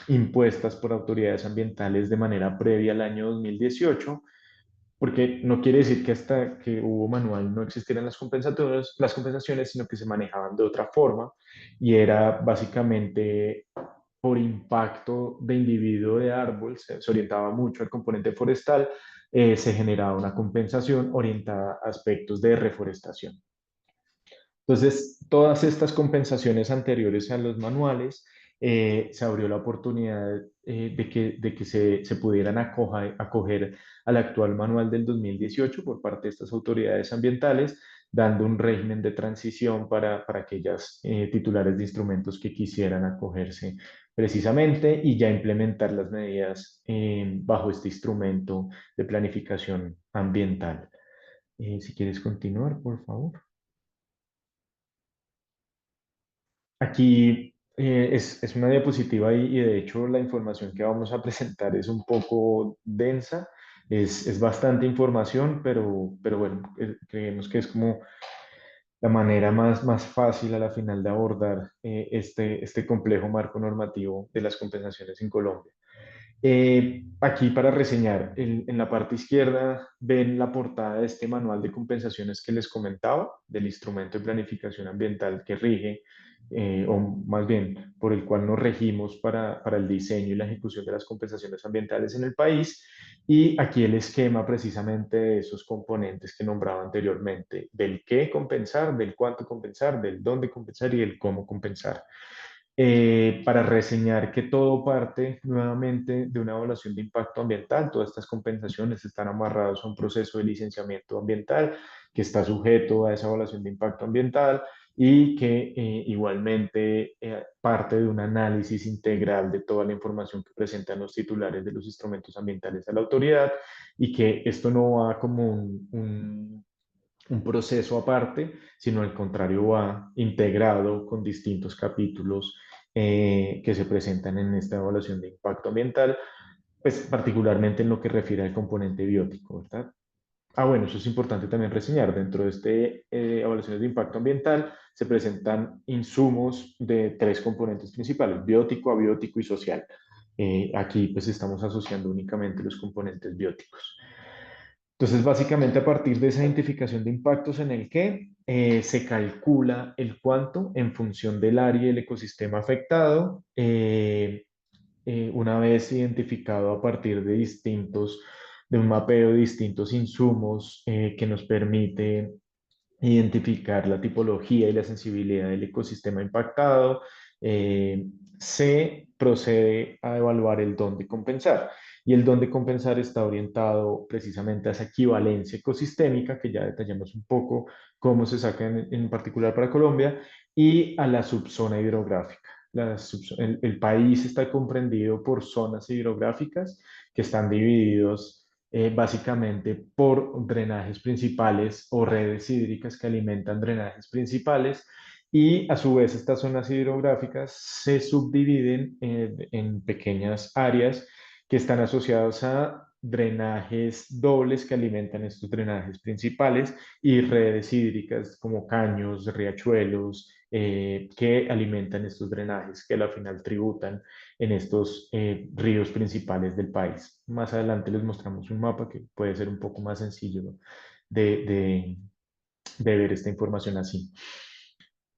impuestas por autoridades ambientales de manera previa al año 2018, porque no quiere decir que hasta que hubo manual no existieran las compensaciones, sino que se manejaban de otra forma y era básicamente por impacto de individuo de árbol, se orientaba mucho al componente forestal, se generaba una compensación orientada a aspectos de reforestación. Entonces, todas estas compensaciones anteriores a los manuales, se abrió la oportunidad de que se pudieran acoger al actual manual del 2018 por parte de estas autoridades ambientales, dando un régimen de transición para aquellas titulares de instrumentos que quisieran acogerse precisamente y ya implementar las medidas bajo este instrumento de planificación ambiental. Si quieres continuar, por favor. Aquí es una diapositiva y de hecho la información que vamos a presentar es un poco densa, es bastante información, pero bueno, creemos que es como la manera más fácil a la final de abordar este complejo marco normativo de las compensaciones en Colombia. Aquí para reseñar, en la parte izquierda ven la portada de este manual de compensaciones que les comentaba, del instrumento de planificación ambiental que rige, o más bien por el cual nos regimos para el diseño y la ejecución de las compensaciones ambientales en el país. Y aquí el esquema precisamente de esos componentes que nombraba anteriormente, del qué compensar, del cuánto compensar, del dónde compensar y del cómo compensar, para reseñar que todo parte nuevamente de una evaluación de impacto ambiental. Todas estas compensaciones están amarradas a un proceso de licenciamiento ambiental que está sujeto a esa evaluación de impacto ambiental y que igualmente parte de un análisis integral de toda la información que presentan los titulares de los instrumentos ambientales a la autoridad y que esto no va como un proceso aparte, sino al contrario va integrado con distintos capítulos que se presentan en esta evaluación de impacto ambiental, pues particularmente en lo que refiere al componente biótico, ¿verdad? Ah, bueno, eso es importante también reseñar. Dentro de este evaluaciones de impacto ambiental se presentan insumos de 3 componentes principales, biótico, abiótico y social. Aquí pues estamos asociando únicamente los componentes bióticos. Entonces, básicamente a partir de esa identificación de impactos en el que se calcula el cuánto en función del área y el ecosistema afectado, una vez identificado a partir de un mapeo de distintos insumos que nos permite identificar la tipología y la sensibilidad del ecosistema impactado, eh, se procede a evaluar el dónde compensar. Y el dónde compensar está orientado precisamente a esa equivalencia ecosistémica, que ya detallamos un poco cómo se saca en particular para Colombia, y a la subzona hidrográfica. El país está comprendido por zonas hidrográficas que están divididos básicamente por drenajes principales o redes hídricas que alimentan drenajes principales y a su vez estas zonas hidrográficas se subdividen en pequeñas áreas que están asociadas a drenajes dobles que alimentan estos drenajes principales y redes hídricas como caños, riachuelos, que alimentan estos drenajes que al final tributan en estos ríos principales del país. Más adelante les mostramos un mapa que puede ser un poco más sencillo, ¿no? de, de, de ver esta información así.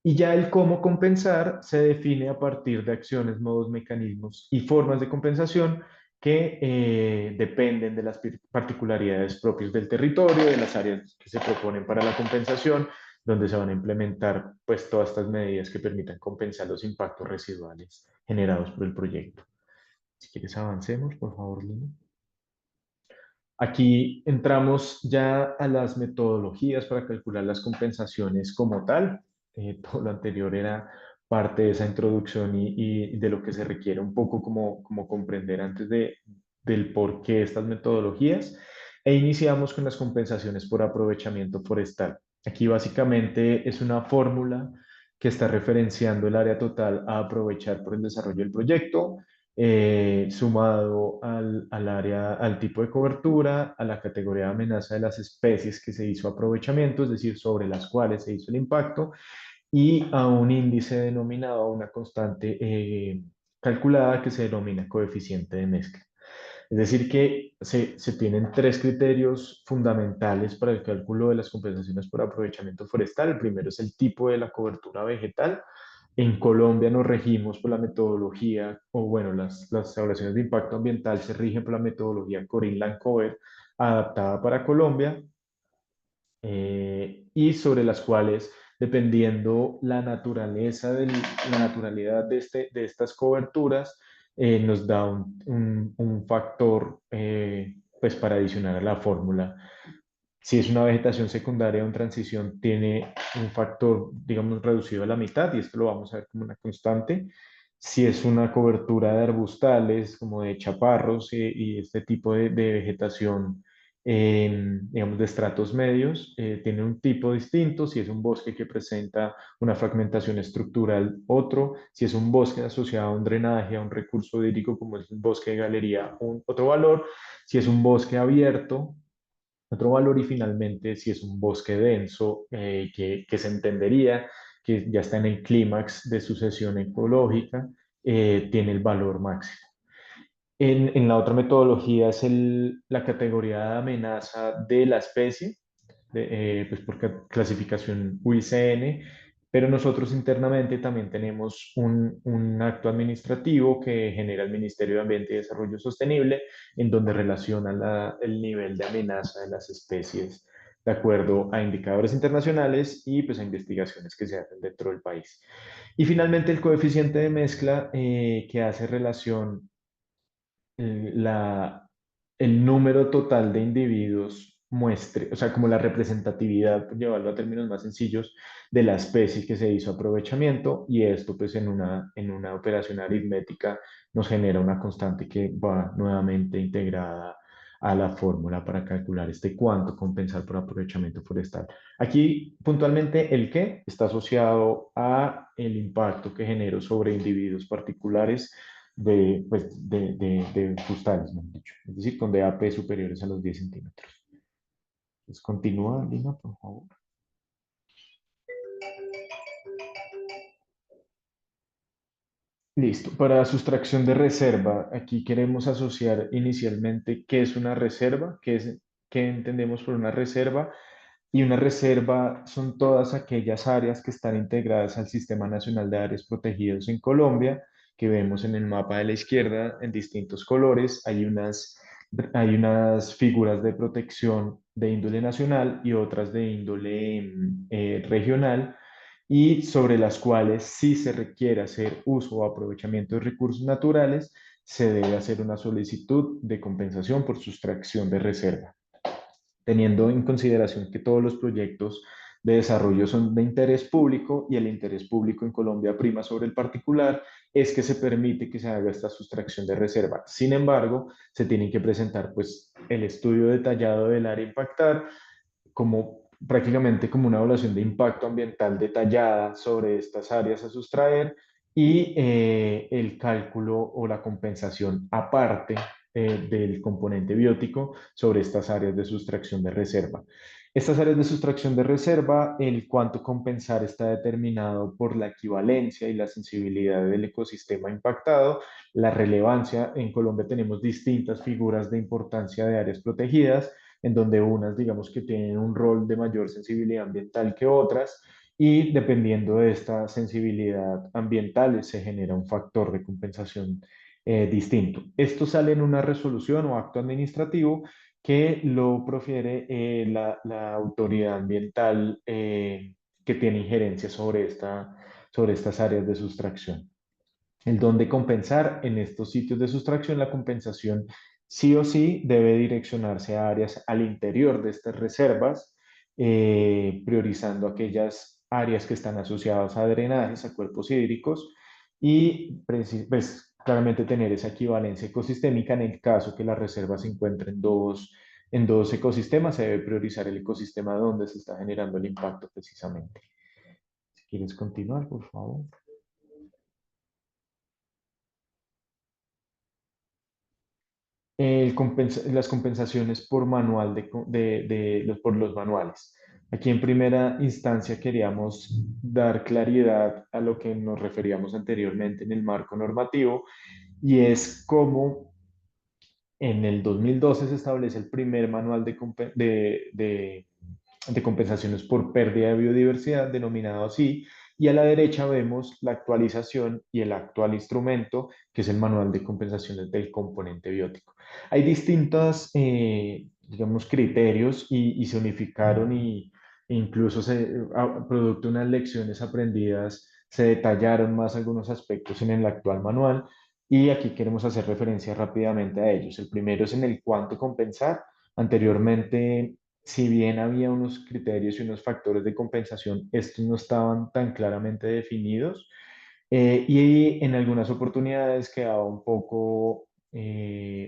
Y ya el cómo compensar se define a partir de acciones, modos, mecanismos y formas de compensación que dependen de las particularidades propias del territorio, de las áreas que se proponen para la compensación, donde se van a implementar pues todas estas medidas que permitan compensar los impactos residuales generados por el proyecto. Si quieres avancemos, por favor, Lina. Aquí entramos ya a las metodologías para calcular las compensaciones como tal. Todo lo anterior era parte de esa introducción y de lo que se requiere un poco como comprender antes del por qué estas metodologías. E iniciamos con las compensaciones por aprovechamiento forestal. Aquí básicamente es una fórmula que está referenciando el área total a aprovechar por el desarrollo del proyecto, sumado al área, al tipo de cobertura, a la categoría de amenaza de las especies que se hizo aprovechamiento, es decir, sobre las cuales se hizo el impacto, y a un índice denominado, a una constante calculada que se denomina coeficiente de mezcla. Es decir, que se tienen tres criterios fundamentales para el cálculo de las compensaciones por aprovechamiento forestal. El primero es el tipo de la cobertura vegetal. En Colombia nos regimos por la metodología, o bueno, las evaluaciones de impacto ambiental se rigen por la metodología Corin-Lancover, adaptada para Colombia, y sobre las cuales, dependiendo la naturalidad de estas coberturas, nos da un factor pues para adicionar a la fórmula. Si es una vegetación secundaria o en transición, tiene un factor, digamos, reducido a la mitad, y esto lo vamos a ver como una constante. Si es una cobertura de arbustales, como de chaparros y este tipo de vegetación, digamos, de estratos medios, tiene un tipo distinto. Si es un bosque que presenta una fragmentación estructural, otro. Si es un bosque asociado a un drenaje, a un recurso hídrico, como es un bosque de galería, otro valor. Si es un bosque abierto, otro valor, y finalmente si es un bosque denso que se entendería que ya está en el clímax de sucesión ecológica, tiene el valor máximo. En la otra metodología es la categoría de amenaza de la especie, pues por clasificación UICN, pero nosotros internamente también tenemos un acto administrativo que genera el Ministerio de Ambiente y Desarrollo Sostenible, en donde relaciona el nivel de amenaza de las especies de acuerdo a indicadores internacionales y pues a investigaciones que se hacen dentro del país. Y finalmente el coeficiente de mezcla que hace relación la, el número total de individuos muestre, o sea, como la representatividad, por llevarlo a términos más sencillos, de la especie que se hizo aprovechamiento, y esto pues en una operación aritmética nos genera una constante que va nuevamente integrada a la fórmula para calcular este cuánto compensar por aprovechamiento forestal. Aquí puntualmente el qué está asociado a el impacto que genero sobre individuos particulares de frustales, mejor dicho, es decir, con DAP superiores a los 10 centímetros. Entonces, continúa, Lina, por favor. Listo. Para sustracción de reserva, aquí queremos asociar inicialmente qué es una reserva, qué entendemos por una reserva. Y una reserva son todas aquellas áreas que están integradas al Sistema Nacional de Áreas Protegidas en Colombia, que vemos en el mapa de la izquierda en distintos colores. Hay unas figuras de protección de índole nacional y otras de índole regional, y sobre las cuales si se requiere hacer uso o aprovechamiento de recursos naturales, se debe hacer una solicitud de compensación por sustracción de reserva, teniendo en consideración que todos los proyectos de desarrollo son de interés público y el interés público en Colombia prima sobre el particular, es que se permite que se haga esta sustracción de reserva. Sin embargo, se tienen que presentar pues el estudio detallado del área a impactar, como prácticamente como una evaluación de impacto ambiental detallada sobre estas áreas a sustraer, y el cálculo o la compensación aparte del componente biótico sobre estas áreas de sustracción de reserva. Estas áreas de sustracción de reserva, el cuánto compensar está determinado por la equivalencia y la sensibilidad del ecosistema impactado, la relevancia. En Colombia tenemos distintas figuras de importancia de áreas protegidas, en donde unas, digamos, que tienen un rol de mayor sensibilidad ambiental que otras, y dependiendo de esta sensibilidad ambiental se genera un factor de compensación distinto. Esto sale en una resolución o acto administrativo que lo profiere la autoridad ambiental que tiene injerencia sobre estas áreas de sustracción. El dónde compensar en estos sitios de sustracción, la compensación sí o sí debe direccionarse a áreas al interior de estas reservas, priorizando aquellas áreas que están asociadas a drenajes, a cuerpos hídricos, y pues, claramente tener esa equivalencia ecosistémica. En el caso que la reserva se encuentre en dos ecosistemas, se debe priorizar el ecosistema donde se está generando el impacto precisamente. Si quieres continuar, por favor. Las compensaciones por manual por los manuales. Aquí en primera instancia queríamos dar claridad a lo que nos referíamos anteriormente en el marco normativo, y es cómo en el 2012 se establece el primer manual de compensaciones por pérdida de biodiversidad, denominado así, y a la derecha vemos la actualización y el actual instrumento, que es el manual de compensaciones del componente biótico. Hay distintos, digamos, criterios, y se unificaron, e incluso producto de unas lecciones aprendidas, se detallaron más algunos aspectos en el actual manual, y aquí queremos hacer referencia rápidamente a ellos. El primero es en el cuánto compensar. Anteriormente, si bien había unos criterios y unos factores de compensación, estos no estaban tan claramente definidos, y en algunas oportunidades quedaba un poco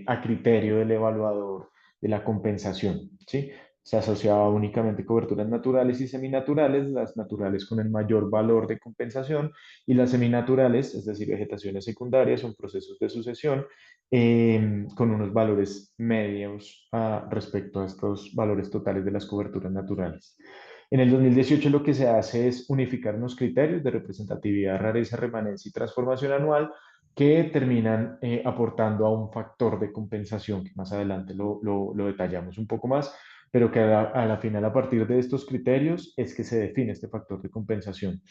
a criterio del evaluador de la compensación, ¿sí? Se asociaba únicamente coberturas naturales y seminaturales, las naturales con el mayor valor de compensación, y las seminaturales, es decir, vegetaciones secundarias, son procesos de sucesión con unos valores medios respecto a estos valores totales de las coberturas naturales. En el 2018 lo que se hace es unificar unos criterios de representatividad, rareza, remanencia y transformación anual, que terminan aportando a un factor de compensación, que más adelante lo detallamos un poco más, pero que a la final, a partir de estos criterios, es que se define este factor de compensación.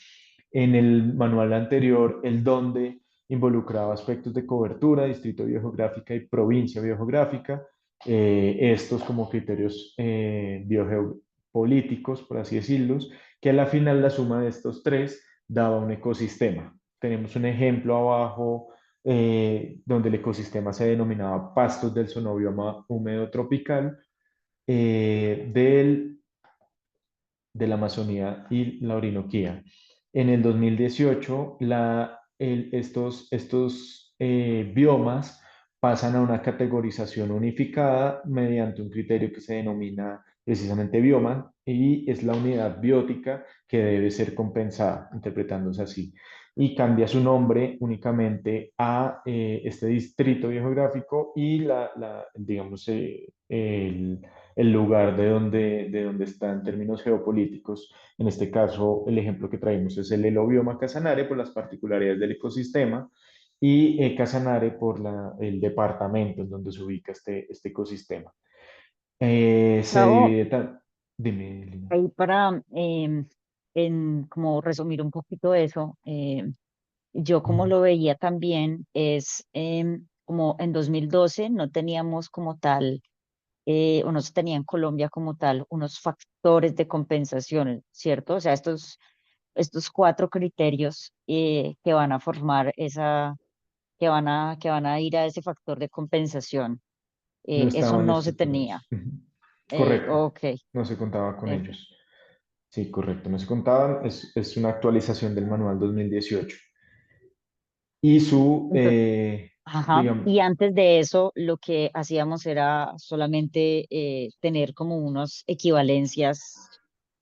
En el manual anterior, el dónde involucraba aspectos de cobertura, distrito biogeográfica y provincia biogeográfica, estos como criterios biogeopolíticos, por así decirlos, que a la final la suma de estos tres daba un ecosistema. Tenemos un ejemplo abajo donde el ecosistema se denominaba pastos del zoonobioma húmedo tropical de la Amazonía y la Orinoquía. En el 2018, estos biomas pasan a una categorización unificada mediante un criterio que se denomina precisamente bioma, y es la unidad biótica que debe ser compensada, interpretándose así. Y cambia su nombre únicamente a este distrito biogeográfico y digamos, el lugar de donde está en términos geopolíticos. En este caso, el ejemplo que traemos es el elobioma Casanare por las particularidades del ecosistema, y Casanare por el departamento en donde se ubica este ecosistema. Se Gustavo, divide Dime, Lina. ahí para como resumir un poquito eso, yo como lo veía también es como en 2012 no teníamos como tal, o no se tenía en Colombia como tal unos factores de compensación, ¿cierto? O sea, estos cuatro criterios que van a formar que van a ir a ese factor de compensación. No Eso estaban no se tenía. estructurados. Ujú. Correcto, Ok, no se contaba con perfecto. ellos. Sí, correcto, no se contaban. Es una actualización del manual 2018. Y Ajá. digamos, Y antes de eso, lo que hacíamos era solamente tener como unas equivalencias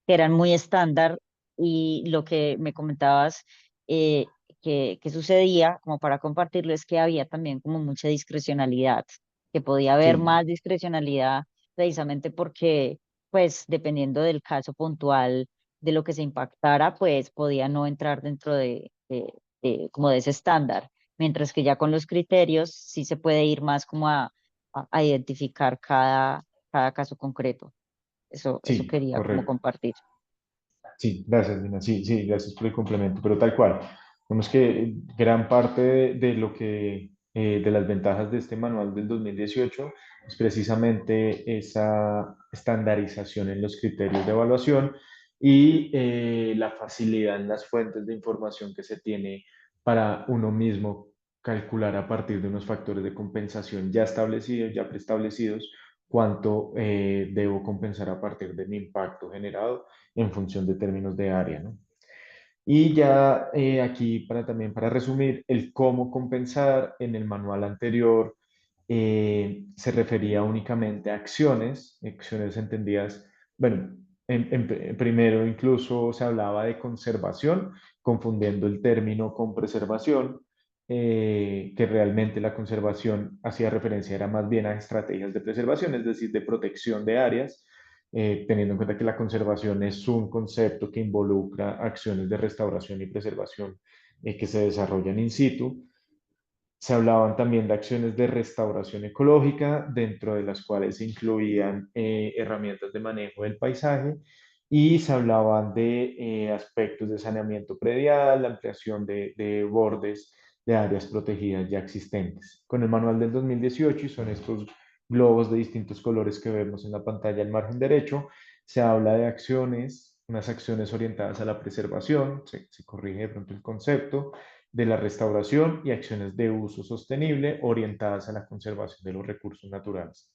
que eran muy estándar y lo que me comentabas que sucedía, como para compartirlo, es que había también como mucha discrecionalidad, que podía haber sí, más discrecionalidad precisamente porque, pues, dependiendo del caso puntual de lo que se impactara, pues podía no entrar dentro como de ese estándar, mientras que ya con los criterios sí se puede ir más como a identificar cada caso concreto. Eso sí, quería como correcto. compartir. Sí, gracias, Dina. Sí, sí, gracias por el complemento, pero tal cual. Vemos que gran parte de lo de las ventajas de este manual del 2018 es precisamente esa estandarización en los criterios de evaluación y la facilidad en las fuentes de información que se tiene para uno mismo calcular a partir de unos factores de compensación ya establecidos, ya preestablecidos, cuánto debo compensar a partir de mi impacto generado en función de términos de área, ¿no? Y ya aquí también para resumir, el cómo compensar en el manual anterior se refería únicamente a acciones entendidas, bueno, primero incluso se hablaba de conservación, confundiendo el término con preservación, que realmente la conservación hacía referencia era más bien a estrategias de preservación, es decir, de protección de áreas, teniendo en cuenta que la conservación es un concepto que involucra acciones de restauración y preservación que se desarrollan in situ. Se hablaban también de acciones de restauración ecológica, dentro de las cuales se incluían herramientas de manejo del paisaje, y se hablaban de aspectos de saneamiento predial, la ampliación de bordes de áreas protegidas ya existentes. Con el manual del 2018, y son estos globos de distintos colores que vemos en la pantalla al margen derecho, se habla de acciones, unas acciones orientadas a la preservación, se corrige de pronto el concepto, de la restauración y acciones de uso sostenible orientadas a la conservación de los recursos naturales.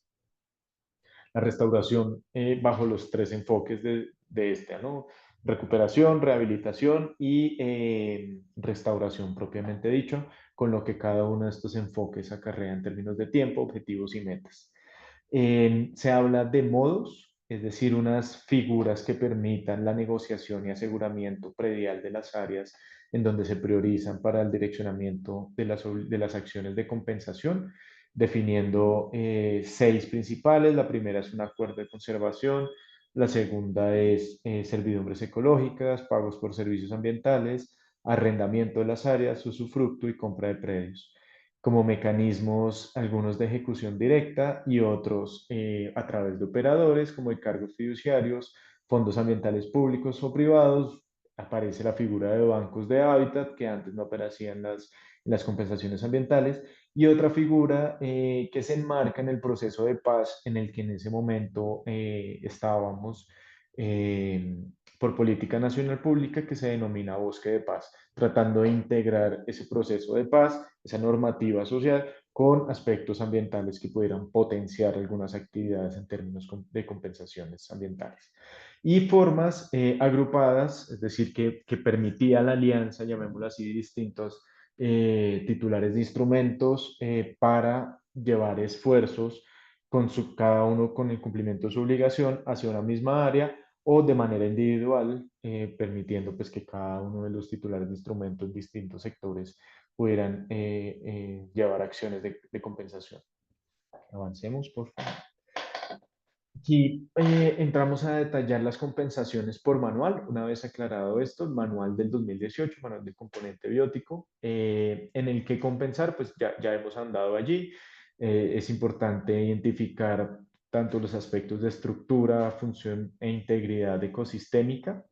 La restauración bajo los tres enfoques de este, ¿no? Recuperación, rehabilitación y restauración propiamente dicho, con lo que cada uno de estos enfoques acarrea en términos de tiempo, objetivos y metas. Se habla de modos, es decir, unas figuras que permitan la negociación y aseguramiento predial de las áreas en donde se priorizan para el direccionamiento de las acciones de compensación, definiendo 6 principales. La primera es un acuerdo de conservación, la segunda es servidumbres ecológicas, pagos por servicios ambientales, arrendamiento de las áreas, usufructo y compra de predios como mecanismos, algunos de ejecución directa y otros a través de operadores como encargos fiduciarios, fondos ambientales públicos o privados. Aparece la figura de bancos de hábitat que antes no aparecían en las compensaciones ambientales y otra figura que se enmarca en el proceso de paz en el que en ese momento estábamos eh, por política nacional pública que se denomina Bosque de Paz, tratando de integrar ese proceso de paz, esa normativa social, con aspectos ambientales que pudieran potenciar algunas actividades en términos de compensaciones ambientales. Y formas agrupadas, es decir, que permitía la alianza, llamémoslo así, distintos titulares de instrumentos para llevar esfuerzos cada uno con el cumplimiento de su obligación hacia una misma área o de manera individual, permitiendo pues que cada uno de los titulares de instrumentos en distintos sectores pudieran llevar acciones de compensación. Avancemos, por favor. Aquí entramos a detallar las compensaciones por manual. Una vez aclarado esto, el manual del 2018, manual del componente biótico, en el que compensar, pues ya hemos andado allí. Es importante identificar tanto los aspectos de estructura, función e integridad ecosistémica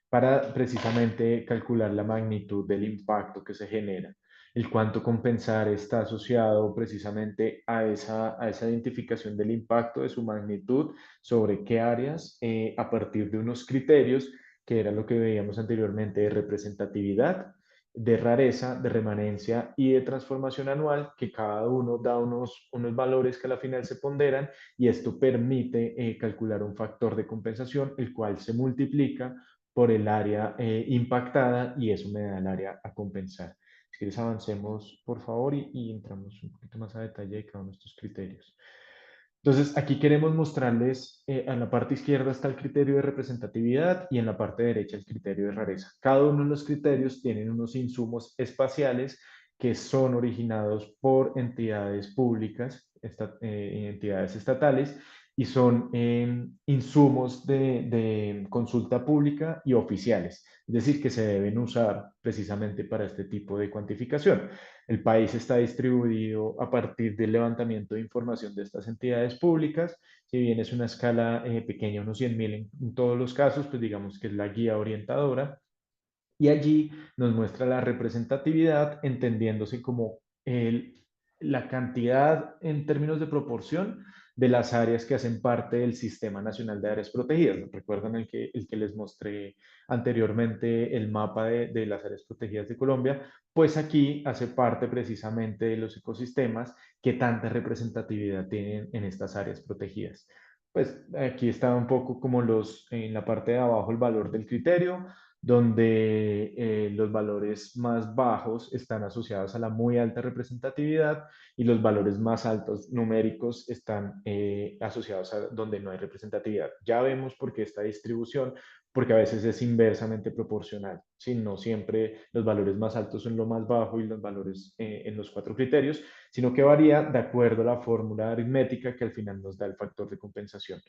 para precisamente calcular la magnitud del impacto que se genera. El cuánto compensar está asociado precisamente a esa identificación del impacto, de su magnitud, sobre qué áreas, a partir de unos criterios, que era lo que veíamos anteriormente de representatividad, de rareza, de remanencia y de transformación anual, que cada uno da unos valores que a la final se ponderan y esto permite calcular un factor de compensación, el cual se multiplica por el área impactada y eso me da el área a compensar. Si quieres avancemos, por favor, y entramos un poquito más a detalle de cada uno de estos criterios. Entonces, aquí queremos mostrarles, en la parte izquierda está el criterio de representatividad y en la parte derecha el criterio de rareza. Cada uno de los criterios tienen unos insumos espaciales que son originados por entidades públicas, entidades estatales, y son insumos de consulta pública y oficiales, es decir, que se deben usar precisamente para este tipo de cuantificación. El país está distribuido a partir del levantamiento de información de estas entidades públicas. Si bien es una escala pequeña, unos 100.000 en todos los casos, pues digamos que es la guía orientadora. Y allí nos muestra la representatividad, entendiéndose como la cantidad en términos de proporción de las áreas que hacen parte del Sistema Nacional de Áreas Protegidas. ¿Recuerdan el que les mostré anteriormente, el mapa de las áreas protegidas de Colombia? Pues aquí hace parte precisamente de los ecosistemas que tanta representatividad tienen en estas áreas protegidas. Pues aquí está un poco como en la parte de abajo el valor del criterio, donde los valores más bajos están asociados a la muy alta representatividad y los valores más altos numéricos están asociados a donde no hay representatividad. Ya vemos por qué esta distribución, porque a veces es inversamente proporcional, ¿sí? No siempre los valores más altos son lo más bajo y los valores en los cuatro criterios, sino que varía de acuerdo a la fórmula aritmética que al final nos da el factor de compensación.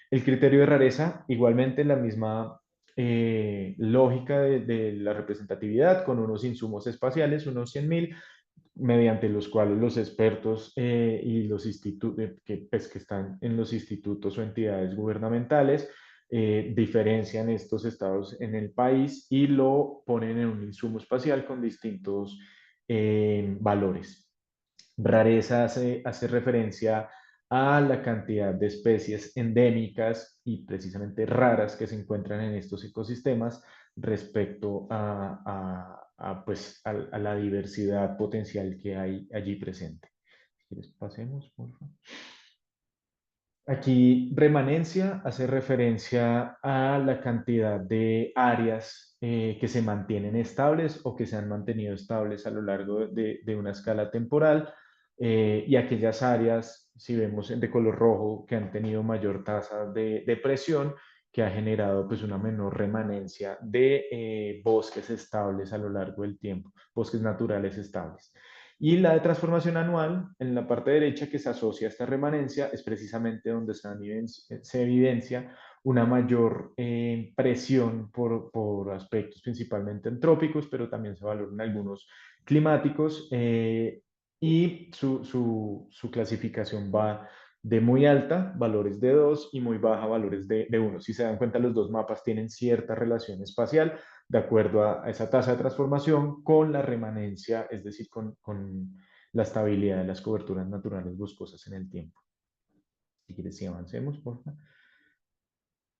El criterio de rareza, igualmente la misma lógica de la representatividad con unos insumos espaciales, unos 100.000, mediante los cuales los expertos y los institutos pues, que están en los institutos o entidades gubernamentales diferencian estos estados en el país y lo ponen en un insumo espacial con distintos valores. Rareza hace referencia a la cantidad de especies endémicas y precisamente raras que se encuentran en estos ecosistemas respecto pues, a la diversidad potencial que hay allí presente. Si quieres, pasemos, por favor. Aquí remanencia hace referencia a la cantidad de áreas que se mantienen estables o que se han mantenido estables a lo largo de una escala temporal y aquellas áreas, si vemos de color rojo, que han tenido mayor tasa de presión, que ha generado pues una menor remanencia de bosques estables a lo largo del tiempo, bosques naturales estables. Y la de transformación anual, en la parte derecha que se asocia a esta remanencia, es precisamente donde se evidencia una mayor presión por aspectos principalmente antrópicos, pero también se valoran algunos climáticos y su clasificación va de muy alta, valores de 2, y muy baja, valores de 1. Si se dan cuenta, los dos mapas tienen cierta relación espacial, de acuerdo a esa tasa de transformación con la remanencia, es decir, con la estabilidad de las coberturas naturales boscosas en el tiempo. Si quieres, si avancemos, por favor.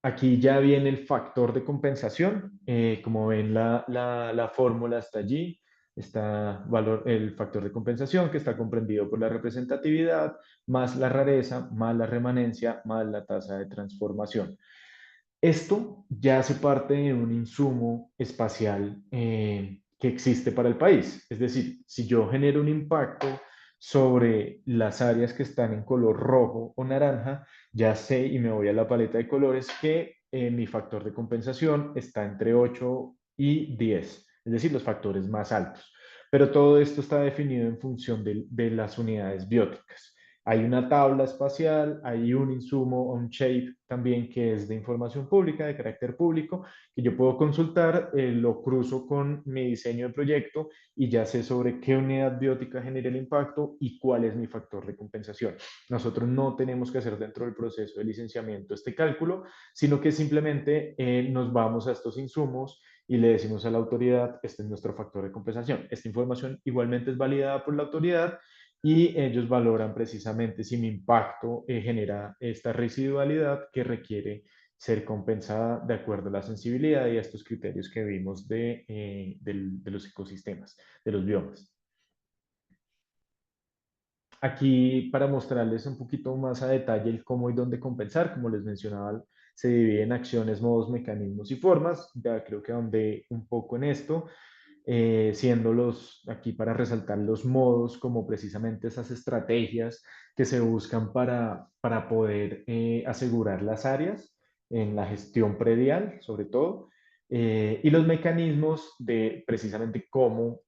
Aquí ya viene el factor de compensación. Como ven, la fórmula está allí. Está el factor de compensación que está comprendido por la representatividad, más la rareza, más la remanencia, más la tasa de transformación. Esto ya hace parte de un insumo espacial que existe para el país. Es decir, si yo genero un impacto sobre las áreas que están en color rojo o naranja, ya sé y me voy a la paleta de colores que mi factor de compensación está entre 8 y 10, es decir, los factores más altos. Pero todo esto está definido en función de las unidades bióticas. Hay una tabla espacial, hay un insumo, un shape también que es de información pública, de carácter público, que yo puedo consultar, lo cruzo con mi diseño de proyecto y ya sé sobre qué unidad biótica genera el impacto y cuál es mi factor de compensación. Nosotros no tenemos que hacer dentro del proceso de licenciamiento este cálculo, sino que simplemente nos vamos a estos insumos y le decimos a la autoridad, este es nuestro factor de compensación. Esta información igualmente es validada por la autoridad y ellos valoran precisamente si mi impacto genera esta residualidad que requiere ser compensada de acuerdo a la sensibilidad y a estos criterios que vimos de los ecosistemas, de los biomas. Aquí, para mostrarles un poquito más a detalle el cómo y dónde compensar, como les mencionaba, se divide en acciones, modos, mecanismos y formas. Ya creo que ahondé un poco en esto, siendo aquí para resaltar los modos como precisamente esas estrategias que se buscan para poder asegurar las áreas en la gestión predial, sobre todo, y los mecanismos de precisamente cómo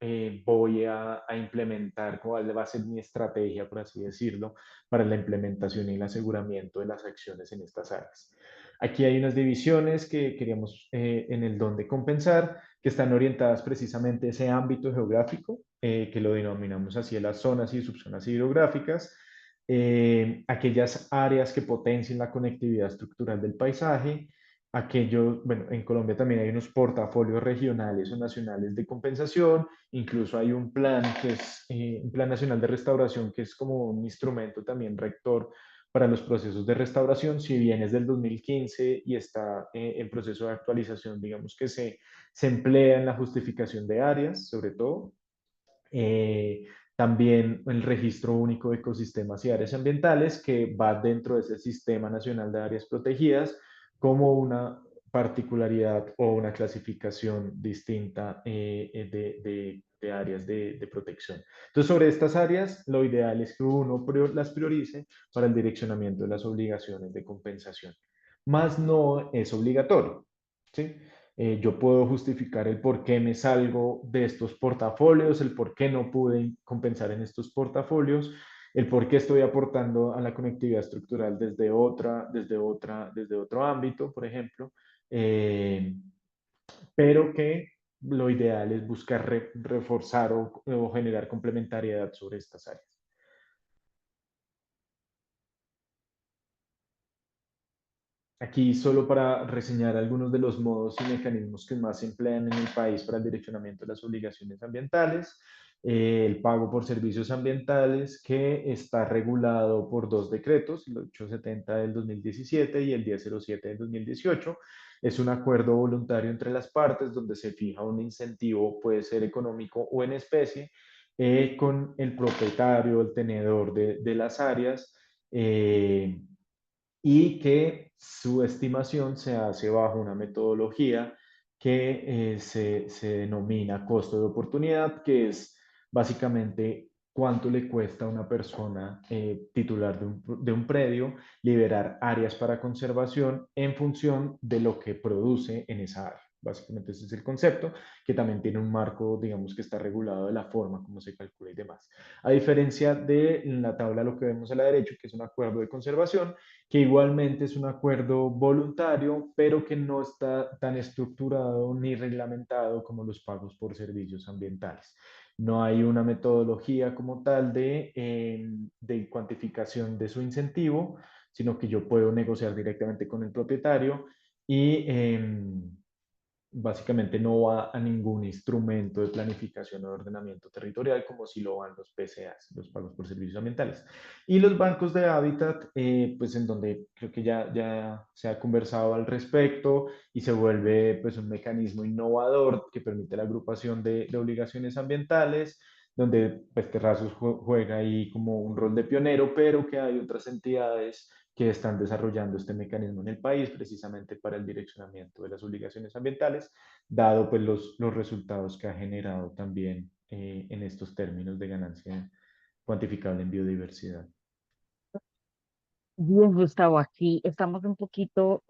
voy a implementar, cuál va a ser mi estrategia, por así decirlo, para la implementación y el aseguramiento de las acciones en estas áreas. Aquí hay unas divisiones que queríamos en el dónde compensar, que están orientadas precisamente a ese ámbito geográfico, que lo denominamos así, las zonas y subzonas hidrográficas, aquellas áreas que potencien la conectividad estructural del paisaje, aquellos, bueno, en Colombia también hay unos portafolios regionales o nacionales de compensación, incluso hay un plan que es un plan nacional de restauración que es como un instrumento también rector para los procesos de restauración, si bien es del 2015 y está en proceso de actualización, digamos que se emplea en la justificación de áreas, sobre todo. Eh, También el registro único de ecosistemas y áreas ambientales, que va dentro de ese Sistema Nacional de Áreas Protegidas como una particularidad o una clasificación distinta de áreas de protección. Entonces, sobre estas áreas, lo ideal es que uno las priorice para el direccionamiento de las obligaciones de compensación. Más no es obligatorio, ¿sí? Yo puedo justificar el por qué me salgo de estos portafolios, el por qué no pude compensar en estos portafolios, el por qué estoy aportando a la conectividad estructural desde otro ámbito, por ejemplo, eh, pero que lo ideal es buscar reforzar o generar complementariedad sobre estas áreas. Aquí solo para reseñar algunos de los modos y mecanismos que más se emplean en el país para el direccionamiento de las obligaciones ambientales. El pago por servicios ambientales que está regulado por dos decretos, el 870 del 2017 y el 1007 del 2018. Es un acuerdo voluntario entre las partes donde se fija un incentivo, puede ser económico o en especie, con el propietario, el tenedor de las áreas. Y que su estimación se hace bajo una metodología que se denomina costo de oportunidad, que es básicamente cuánto le cuesta a una persona titular de un predio liberar áreas para conservación en función de lo que produce en esa área. Básicamente ese es el concepto, que también tiene un marco, digamos, que está regulado de la forma como se calcula y demás. A diferencia de la tabla, lo que vemos a la derecha, que es un acuerdo de conservación, que igualmente es un acuerdo voluntario, pero que no está tan estructurado ni reglamentado como los pagos por servicios ambientales. No hay una metodología como tal de cuantificación de su incentivo, sino que yo puedo negociar directamente con el propietario y básicamente no va a ningún instrumento de planificación o de ordenamiento territorial como si lo van los PCAs, los pagos por servicios ambientales. Y los bancos de hábitat, pues en donde creo que ya se ha conversado al respecto y se vuelve pues un mecanismo innovador que permite la agrupación de obligaciones ambientales, donde pues Terrazos juega ahí como un rol de pionero, pero que hay otras entidades que están desarrollando este mecanismo en el país precisamente para el direccionamiento de las obligaciones ambientales, dado pues los resultados que ha generado también en estos términos de ganancia cuantificable en biodiversidad. Bien, Gustavo, aquí estamos un poquito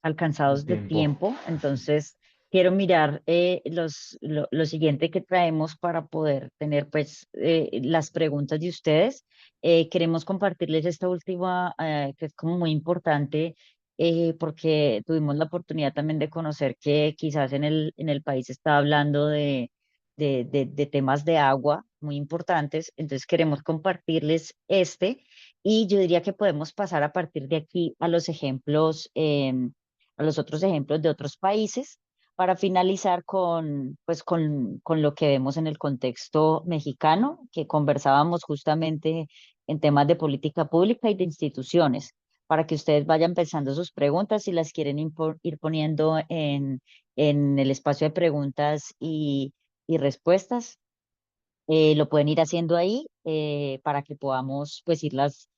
alcanzados El de tiempo. tiempo, entonces quiero mirar lo siguiente que traemos para poder tener pues las preguntas de ustedes. Queremos compartirles esta última que es como muy importante porque tuvimos la oportunidad también de conocer que quizás en el país se está hablando de temas de agua muy importantes. Entonces queremos compartirles este y yo diría que podemos pasar a partir de aquí a los ejemplos, a los otros ejemplos de otros países para finalizar pues con lo que vemos en el contexto mexicano, que conversábamos justamente en temas de política pública y de instituciones, para que ustedes vayan pensando sus preguntas si las quieren ir poniendo en el espacio de preguntas y respuestas. Lo pueden ir haciendo ahí para que podamos pues irlas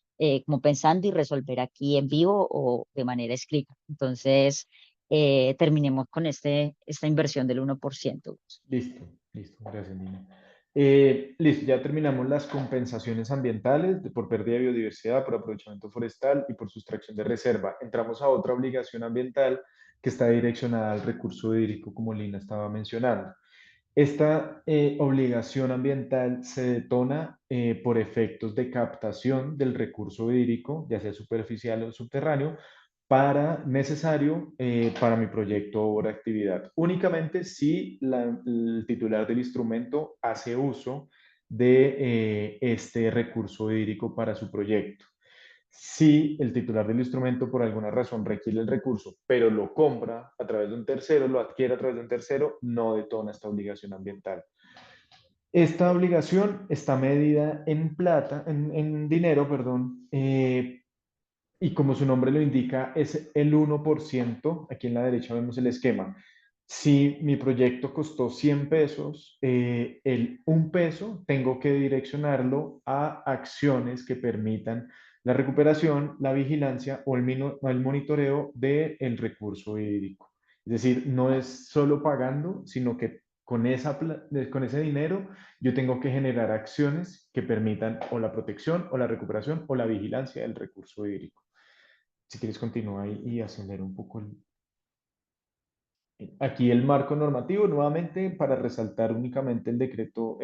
como pensando y resolver aquí en vivo o de manera escrita. Entonces, terminemos con esta inversión del 1%. Listo, listo, gracias, Nina. Listo, ya terminamos las compensaciones ambientales por pérdida de biodiversidad, por aprovechamiento forestal y por sustracción de reserva. Entramos a otra obligación ambiental que está direccionada al recurso hídrico, como Lina estaba mencionando. Esta obligación ambiental se detona por efectos de captación del recurso hídrico, ya sea superficial o subterráneo, necesario para mi proyecto o actividad. Únicamente si el titular del instrumento hace uso de este recurso hídrico para su proyecto. Si el titular del instrumento por alguna razón requiere el recurso, pero lo compra a través de un tercero, lo adquiere a través de un tercero, no detona esta obligación ambiental. Esta obligación está medida en plata, en dinero, perdón, y como su nombre lo indica, es el 1%. Aquí en la derecha vemos el esquema. Si mi proyecto costó 100 pesos, el 1 peso tengo que direccionarlo a acciones que permitan la recuperación, la vigilancia o el monitoreo del recurso hídrico. Es decir, no es solo pagando, sino que con ese dinero yo tengo que generar acciones que permitan o la protección o la recuperación o la vigilancia del recurso hídrico. Si quieres, continúa y acelerar un poco aquí el marco normativo, nuevamente, para resaltar únicamente el decreto,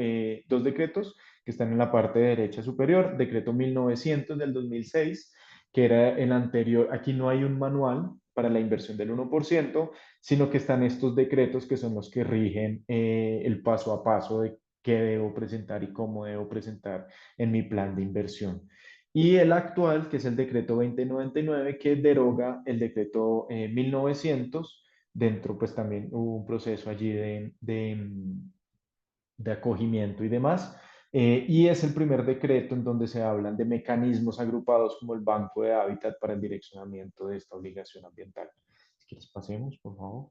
dos decretos que están en la parte derecha superior, decreto 1900 del 2006, que era el anterior. Aquí no hay un manual para la inversión del 1%, sino que están estos decretos que son los que rigen el paso a paso de qué debo presentar y cómo debo presentar en mi plan de inversión. Y el actual, que es el decreto 2099, que deroga el decreto 1900. Dentro, pues también hubo un proceso allí de acogimiento y demás. Y es el primer decreto en donde se hablan de mecanismos agrupados como el Banco de Hábitat para el direccionamiento de esta obligación ambiental. Si quieres, pasemos, por favor.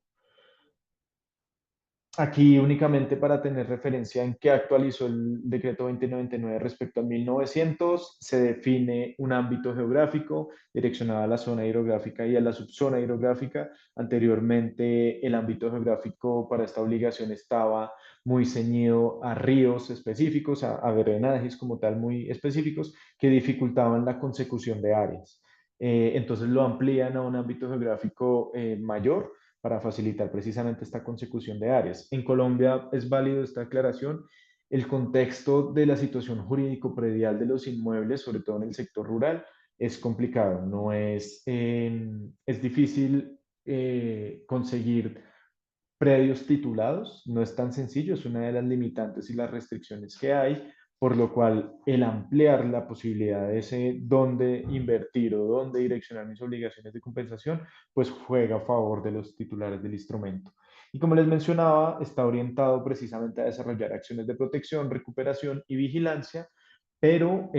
Aquí únicamente para tener referencia en qué actualizó el decreto 2099 respecto al 1900, se define un ámbito geográfico direccionado a la zona hidrográfica y a la subzona hidrográfica. Anteriormente, el ámbito geográfico para esta obligación estaba muy ceñido a ríos específicos, a drenajes como tal muy específicos que dificultaban la consecución de áreas. Entonces lo amplían a un ámbito geográfico mayor para facilitar precisamente esta consecución de áreas. En Colombia es válido esta aclaración. El contexto de la situación jurídico-predial de los inmuebles, sobre todo en el sector rural, es complicado. No es difícil conseguir predios titulados, no es tan sencillo, es una de las limitantes y las restricciones que hay, por lo cual el ampliar la posibilidad de ese dónde invertir o dónde direccionar mis obligaciones de compensación, pues juega a favor de los titulares del instrumento. Y como les mencionaba, está orientado precisamente a desarrollar acciones de protección, recuperación y vigilancia, pero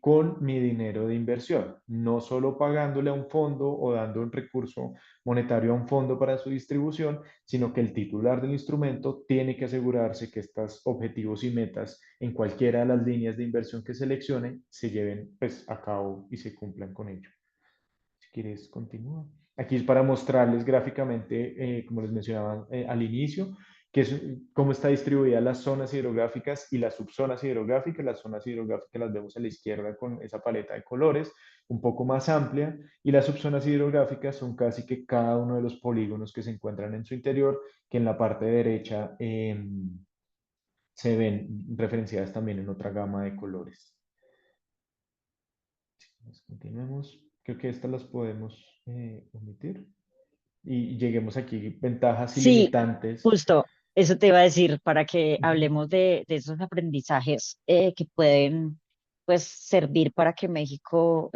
con mi dinero de inversión, no solo pagándole a un fondo o dando un recurso monetario a un fondo para su distribución, sino que el titular del instrumento tiene que asegurarse que estos objetivos y metas en cualquiera de las líneas de inversión que seleccione se lleven pues, a cabo y se cumplan con ello. Si quieres, continúa. Aquí es para mostrarles gráficamente, como les mencionaba al inicio, que es cómo está distribuida las zonas hidrográficas y las subzonas hidrográficas. Las zonas hidrográficas las vemos a la izquierda con esa paleta de colores un poco más amplia y las subzonas hidrográficas son casi que cada uno de los polígonos que se encuentran en su interior, que en la parte derecha se ven referenciadas también en otra gama de colores. Continuemos. Creo que estas las podemos omitir. Y lleguemos aquí, ventajas y Sí, limitantes. justo, eso te iba a decir para que hablemos de esos aprendizajes que pueden pues servir para que México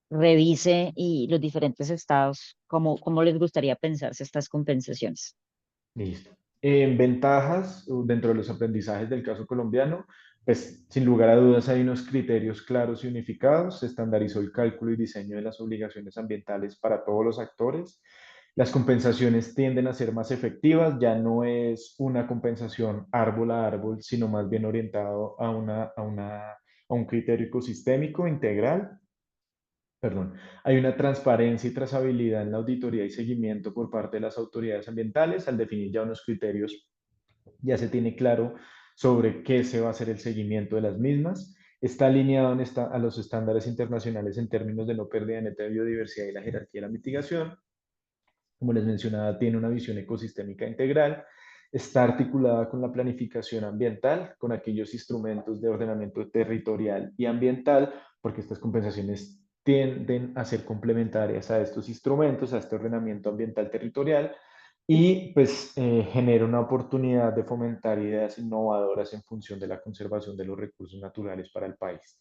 revise y los diferentes estados cómo les gustaría pensarse estas compensaciones. Listo. En ventajas, dentro de los aprendizajes del caso colombiano, pues sin lugar a dudas hay unos criterios claros y unificados. Se estandarizó el cálculo y diseño de las obligaciones ambientales para todos los actores. Las compensaciones tienden a ser más efectivas, ya no es una compensación árbol a árbol, sino más bien orientado a un criterio ecosistémico integral. Perdón, hay una transparencia y trazabilidad en la auditoría y seguimiento por parte de las autoridades ambientales. Al definir ya unos criterios, ya se tiene claro sobre qué se va a hacer el seguimiento de las mismas. Está alineado a los estándares internacionales en términos de no pérdida neta de biodiversidad y la jerarquía de la mitigación. Como les mencionaba, tiene una visión ecosistémica integral, está articulada con la planificación ambiental, con aquellos instrumentos de ordenamiento territorial y ambiental, porque estas compensaciones tienden a ser complementarias a estos instrumentos, a este ordenamiento ambiental territorial, y pues genera una oportunidad de fomentar ideas innovadoras en función de la conservación de los recursos naturales para el país.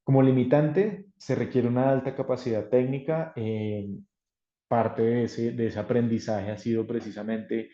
Como limitante, se requiere una alta capacidad técnica. Parte de ese aprendizaje ha sido precisamente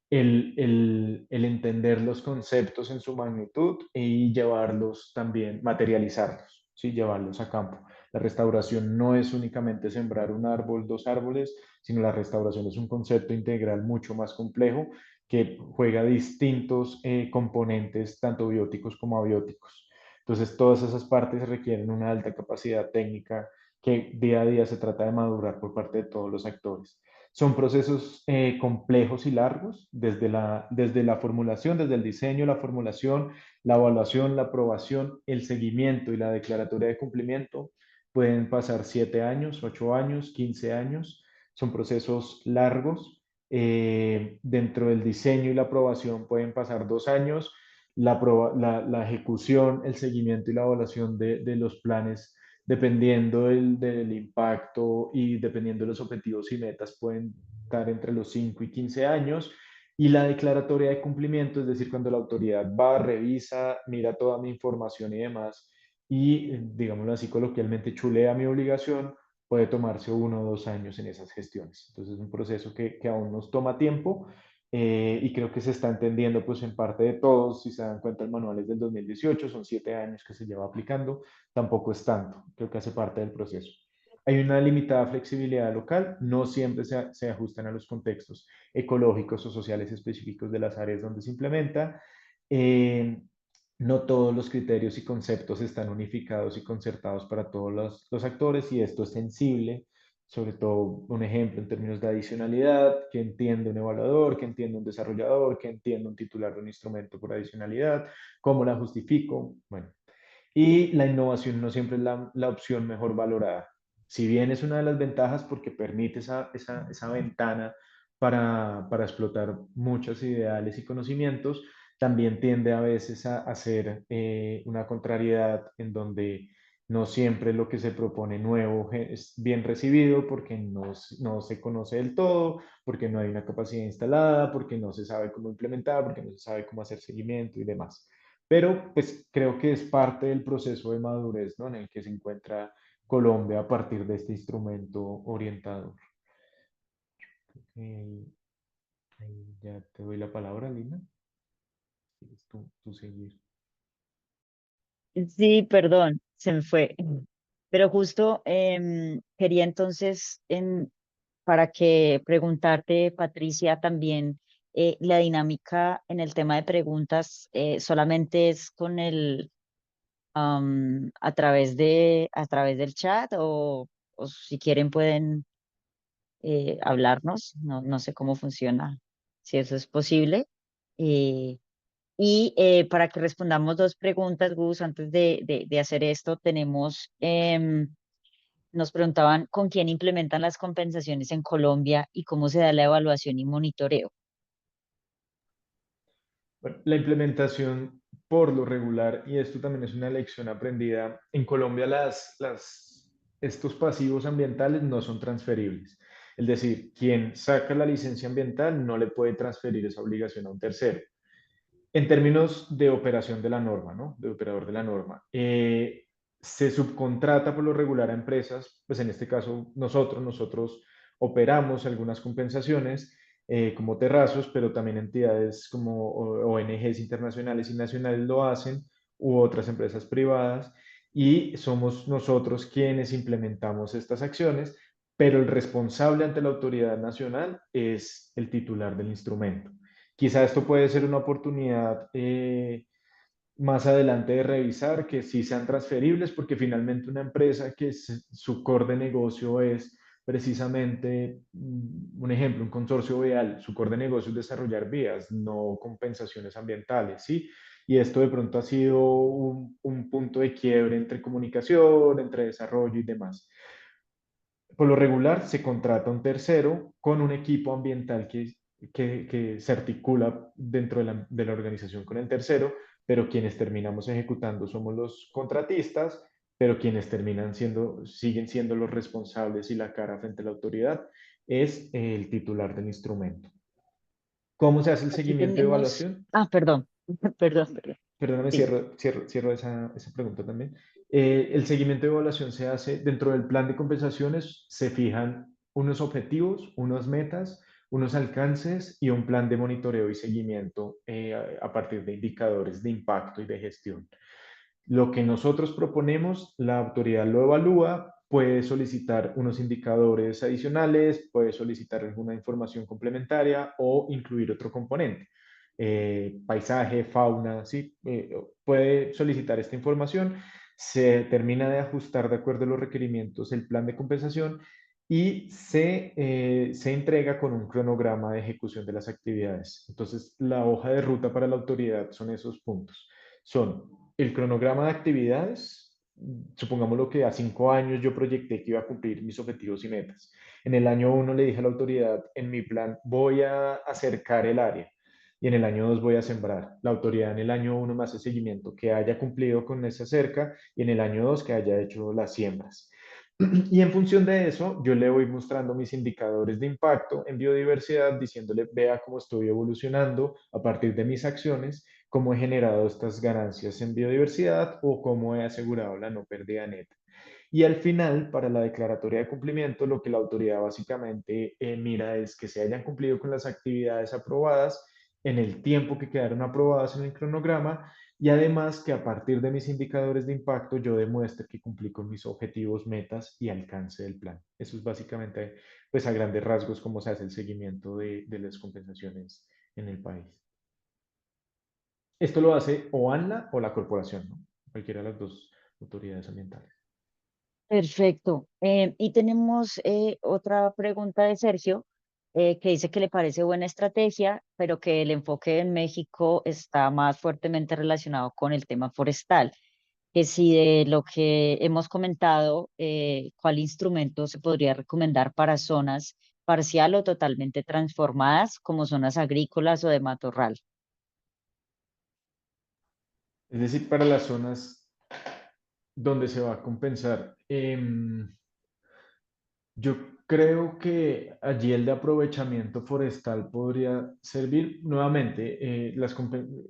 el entender los conceptos en su magnitud y llevarlos también, materializarlos, ¿sí? Llevarlos a campo. La restauración no es únicamente sembrar un árbol, dos árboles, sino la restauración es un concepto integral mucho más complejo que juega distintos componentes, tanto bióticos como abióticos. Entonces, todas esas partes requieren una alta capacidad técnica que día a día se trata de madurar por parte de todos los actores. Son procesos complejos y largos, desde la formulación, desde el diseño, la formulación, la evaluación, la aprobación, el seguimiento y la declaratoria de cumplimiento. Pueden pasar 7 años, 8 años, 15 años. Son procesos largos. Dentro del diseño y la aprobación pueden pasar 2 años. La ejecución, el seguimiento y la evaluación de los planes dependiendo del impacto y dependiendo de los objetivos y metas, pueden estar entre los 5 y 15 años. Y la declaratoria de cumplimiento, es decir, cuando la autoridad va, revisa, mira toda mi información y demás, y, digámoslo así coloquialmente, chulea mi obligación, puede tomarse 1 o 2 años en esas gestiones. Entonces es un proceso que aún nos toma tiempo, y creo que se está entendiendo pues en parte de todos. Si se dan cuenta, el manual es del 2018, son 7 años que se lleva aplicando, tampoco es tanto, creo que hace parte del proceso. Hay una limitada flexibilidad local, no siempre se ajustan a los contextos ecológicos o sociales específicos de las áreas donde se implementa. Eh, no todos los criterios y conceptos están unificados y concertados para todos los actores, y esto es sensible, sobre todo un ejemplo en términos de adicionalidad, que entiende un evaluador, que entiende un desarrollador, que entiende un titular de un instrumento por adicionalidad, cómo la justifico. Bueno, y la innovación no siempre es la opción mejor valorada. Si bien es una de las ventajas porque permite esa ventana para explotar muchos ideales y conocimientos, también tiende a veces a ser una contrariedad en donde no siempre lo que se propone nuevo es bien recibido porque no se conoce del todo, porque no hay una capacidad instalada, porque no se sabe cómo implementar, porque no se sabe cómo hacer seguimiento y demás. Pero pues creo que es parte del proceso de madurez, ¿no? En el que se encuentra Colombia a partir de este instrumento orientador. Eh, Ahí ya te doy la palabra, Lina. ¿Quieres tú seguir? Sí, perdón, se me fue. Pero justo quería entonces, para que preguntarte, Patricia, también la dinámica en el tema de preguntas solamente es con a través del chat o si quieren pueden hablarnos. No sé cómo funciona, si eso es posible. Eh, Y para que respondamos dos preguntas, Gus, antes de hacer esto, tenemos, nos preguntaban con quién implementan las compensaciones en Colombia y cómo se da la evaluación y monitoreo. Bueno, la implementación por lo regular, y esto también es una lección aprendida, en Colombia estos pasivos ambientales no son transferibles. Es decir, quien saca la licencia ambiental no le puede transferir esa obligación a un tercero. En términos de operación de la norma, ¿no? De operador de la norma, se subcontrata por lo regular a empresas, pues en este caso nosotros operamos algunas compensaciones como terrazos, pero también entidades como ONGs internacionales y nacionales lo hacen, u otras empresas privadas, y somos nosotros quienes implementamos estas acciones, pero el responsable ante la autoridad nacional es el titular del instrumento. Quizá esto puede ser una oportunidad más adelante de revisar que sí sean transferibles, porque finalmente una empresa que su core de negocio es precisamente, un ejemplo, un consorcio vial, su core de negocio es desarrollar vías, no compensaciones ambientales, ¿sí? Y esto de pronto ha sido un punto de quiebre entre comunicación, entre desarrollo y demás. Por lo regular, se contrata un tercero con un equipo ambiental que se articula dentro de la organización con el tercero, pero quienes terminamos ejecutando somos los contratistas, pero quienes siguen siendo los responsables y la cara frente a la autoridad es el titular del instrumento. ¿Cómo se hace el Aquí seguimiento de tenemos, evaluación? perdón, perdón. Perdóname, Sí. cierro esa pregunta también. El seguimiento de evaluación se hace dentro del plan de compensaciones, se fijan unos objetivos, unas metas, unos alcances y un plan de monitoreo y seguimiento a partir de indicadores de impacto y de gestión. Lo que nosotros proponemos, la autoridad lo evalúa, puede solicitar unos indicadores adicionales, puede solicitar alguna información complementaria o incluir otro componente. Paisaje, fauna, ¿sí? Puede solicitar esta información, se termina de ajustar de acuerdo a los requerimientos el plan de compensación y se entrega con un cronograma de ejecución de las actividades. Entonces, la hoja de ruta para la autoridad son esos puntos. Son el cronograma de actividades, supongámoslo que a 5 años yo proyecté que iba a cumplir mis objetivos y metas. En el año 1 le dije a la autoridad, en mi plan voy a acercar el área y en el año 2 voy a sembrar. La autoridad en el año 1 me hace seguimiento, que haya cumplido con esa cerca y en el año 2 que haya hecho las siembras. Y en función de eso, yo le voy mostrando mis indicadores de impacto en biodiversidad, diciéndole, vea cómo estoy evolucionando a partir de mis acciones, cómo he generado estas ganancias en biodiversidad o cómo he asegurado la no pérdida neta. Y al final, para la declaratoria de cumplimiento, lo que la autoridad básicamente mira es que se hayan cumplido con las actividades aprobadas en el tiempo que quedaron aprobadas en el cronograma y además que a partir de mis indicadores de impacto yo demuestre que cumplí con mis objetivos, metas y alcance del plan. Eso es básicamente, pues a grandes rasgos, cómo se hace el seguimiento de las compensaciones en el país. Esto lo hace o ANLA o la corporación, ¿no? Cualquiera de las dos autoridades ambientales. Perfecto. Y tenemos otra pregunta de Sergio, que dice que le parece buena estrategia, pero que el enfoque en México está más fuertemente relacionado con el tema forestal. Que si de lo que hemos comentado, ¿cuál instrumento se podría recomendar para zonas parcial o totalmente transformadas como zonas agrícolas o de matorral? Es decir, para las zonas donde se va a compensar. Yo creo que allí el de aprovechamiento forestal podría servir nuevamente.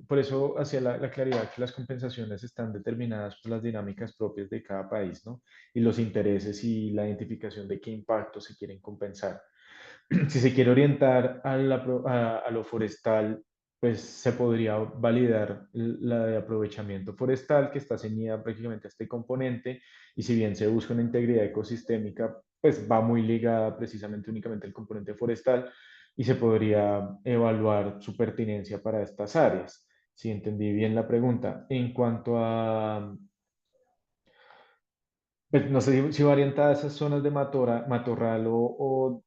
Por eso hacía la claridad que las compensaciones están determinadas por las dinámicas propias de cada país, ¿no? Y los intereses y la identificación de qué impactos se quieren compensar. Si se quiere orientar a lo forestal, pues se podría validar la de aprovechamiento forestal, que está ceñida prácticamente a este componente, y si bien se busca una integridad ecosistémica, pues va muy ligada precisamente únicamente al componente forestal, y se podría evaluar su pertinencia para estas áreas. Si entendí bien la pregunta. En cuanto a pues, no sé si va orientada a esas zonas de matorral o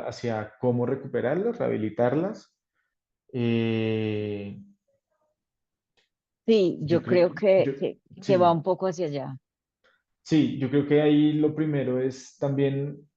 hacia cómo recuperarlas, rehabilitarlas. Eh, Sí, Yo yo creo, creo yo, que va un sí, poco hacia allá. sí, yo creo que ahí lo primero es también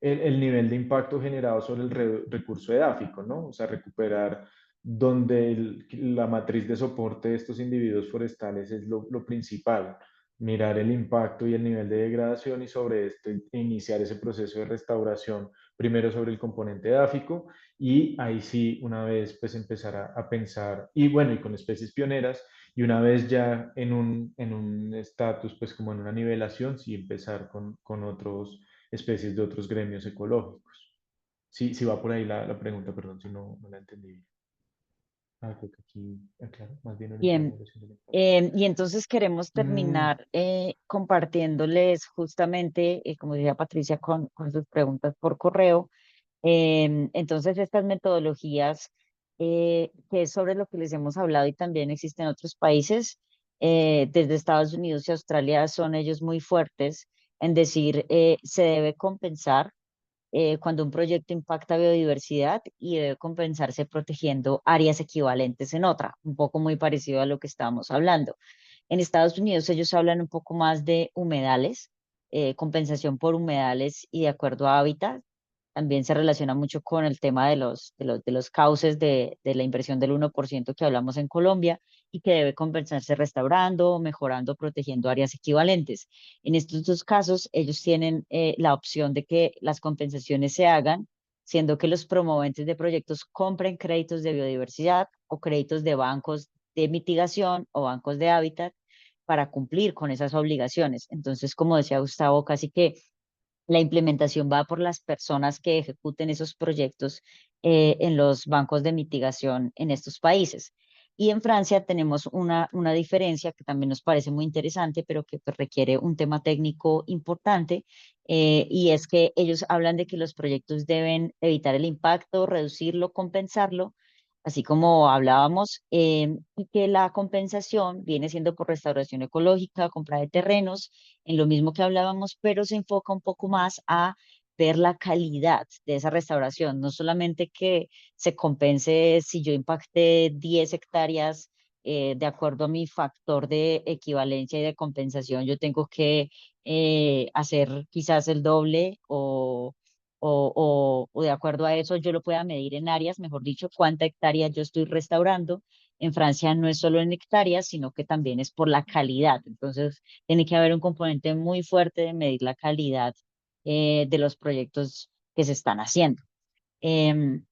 el nivel de impacto generado sobre el recurso edáfico, ¿no? O sea, recuperar donde la matriz de soporte de estos individuos forestales es lo principal, mirar el impacto y el nivel de degradación y sobre esto iniciar ese proceso de restauración, primero sobre el componente edáfico y ahí sí, una vez pues empezar a pensar, y bueno, y con especies pioneras, y una vez ya en un estatus, pues como en una nivelación, sí empezar con otros especies de otros gremios ecológicos. Sí, sí va por ahí la pregunta, perdón si no la entendí. Creo que aquí, claro, más bien orientada a la Bien, evaluación del impacto. y entonces queremos Mm, terminar compartiéndoles justamente, como decía Patricia, con sus preguntas por correo. Entonces, estas metodologías, que es sobre lo que les hemos hablado y también existen en otros países, desde Estados Unidos y Australia, son ellos muy fuertes en decir, se debe compensar cuando un proyecto impacta biodiversidad y debe compensarse protegiendo áreas equivalentes en otra, un poco muy parecido a lo que estábamos hablando. En Estados Unidos ellos hablan un poco más de humedales, compensación por humedales y de acuerdo a hábitat. También se relaciona mucho con el tema de los cauces de la inversión del 1% que hablamos en Colombia y que debe compensarse restaurando, mejorando, protegiendo áreas equivalentes. En estos dos casos, ellos tienen la opción de que las compensaciones se hagan, siendo que los promoventes de proyectos compren créditos de biodiversidad o créditos de bancos de mitigación o bancos de hábitat para cumplir con esas obligaciones. Entonces, como decía Gustavo, casi que la implementación va por las personas que ejecuten esos proyectos en los bancos de mitigación en estos países. Y en Francia tenemos una diferencia que también nos parece muy interesante, pero que pues, requiere un tema técnico importante, y es que ellos hablan de que los proyectos deben evitar el impacto, reducirlo, compensarlo, así como hablábamos, y que la compensación viene siendo por restauración ecológica, compra de terrenos, en lo mismo que hablábamos, pero se enfoca un poco más a ver la calidad de esa restauración, no solamente que se compense si yo impacté 10 hectáreas, de acuerdo a mi factor de equivalencia y de compensación, yo tengo que hacer quizás el doble o de acuerdo a eso yo lo pueda medir en áreas, mejor dicho, cuánta hectárea yo estoy restaurando. En Francia no es solo en hectáreas, sino que también es por la calidad. Entonces, tiene que haber un componente muy fuerte de medir la calidad de los proyectos que se están haciendo. Em,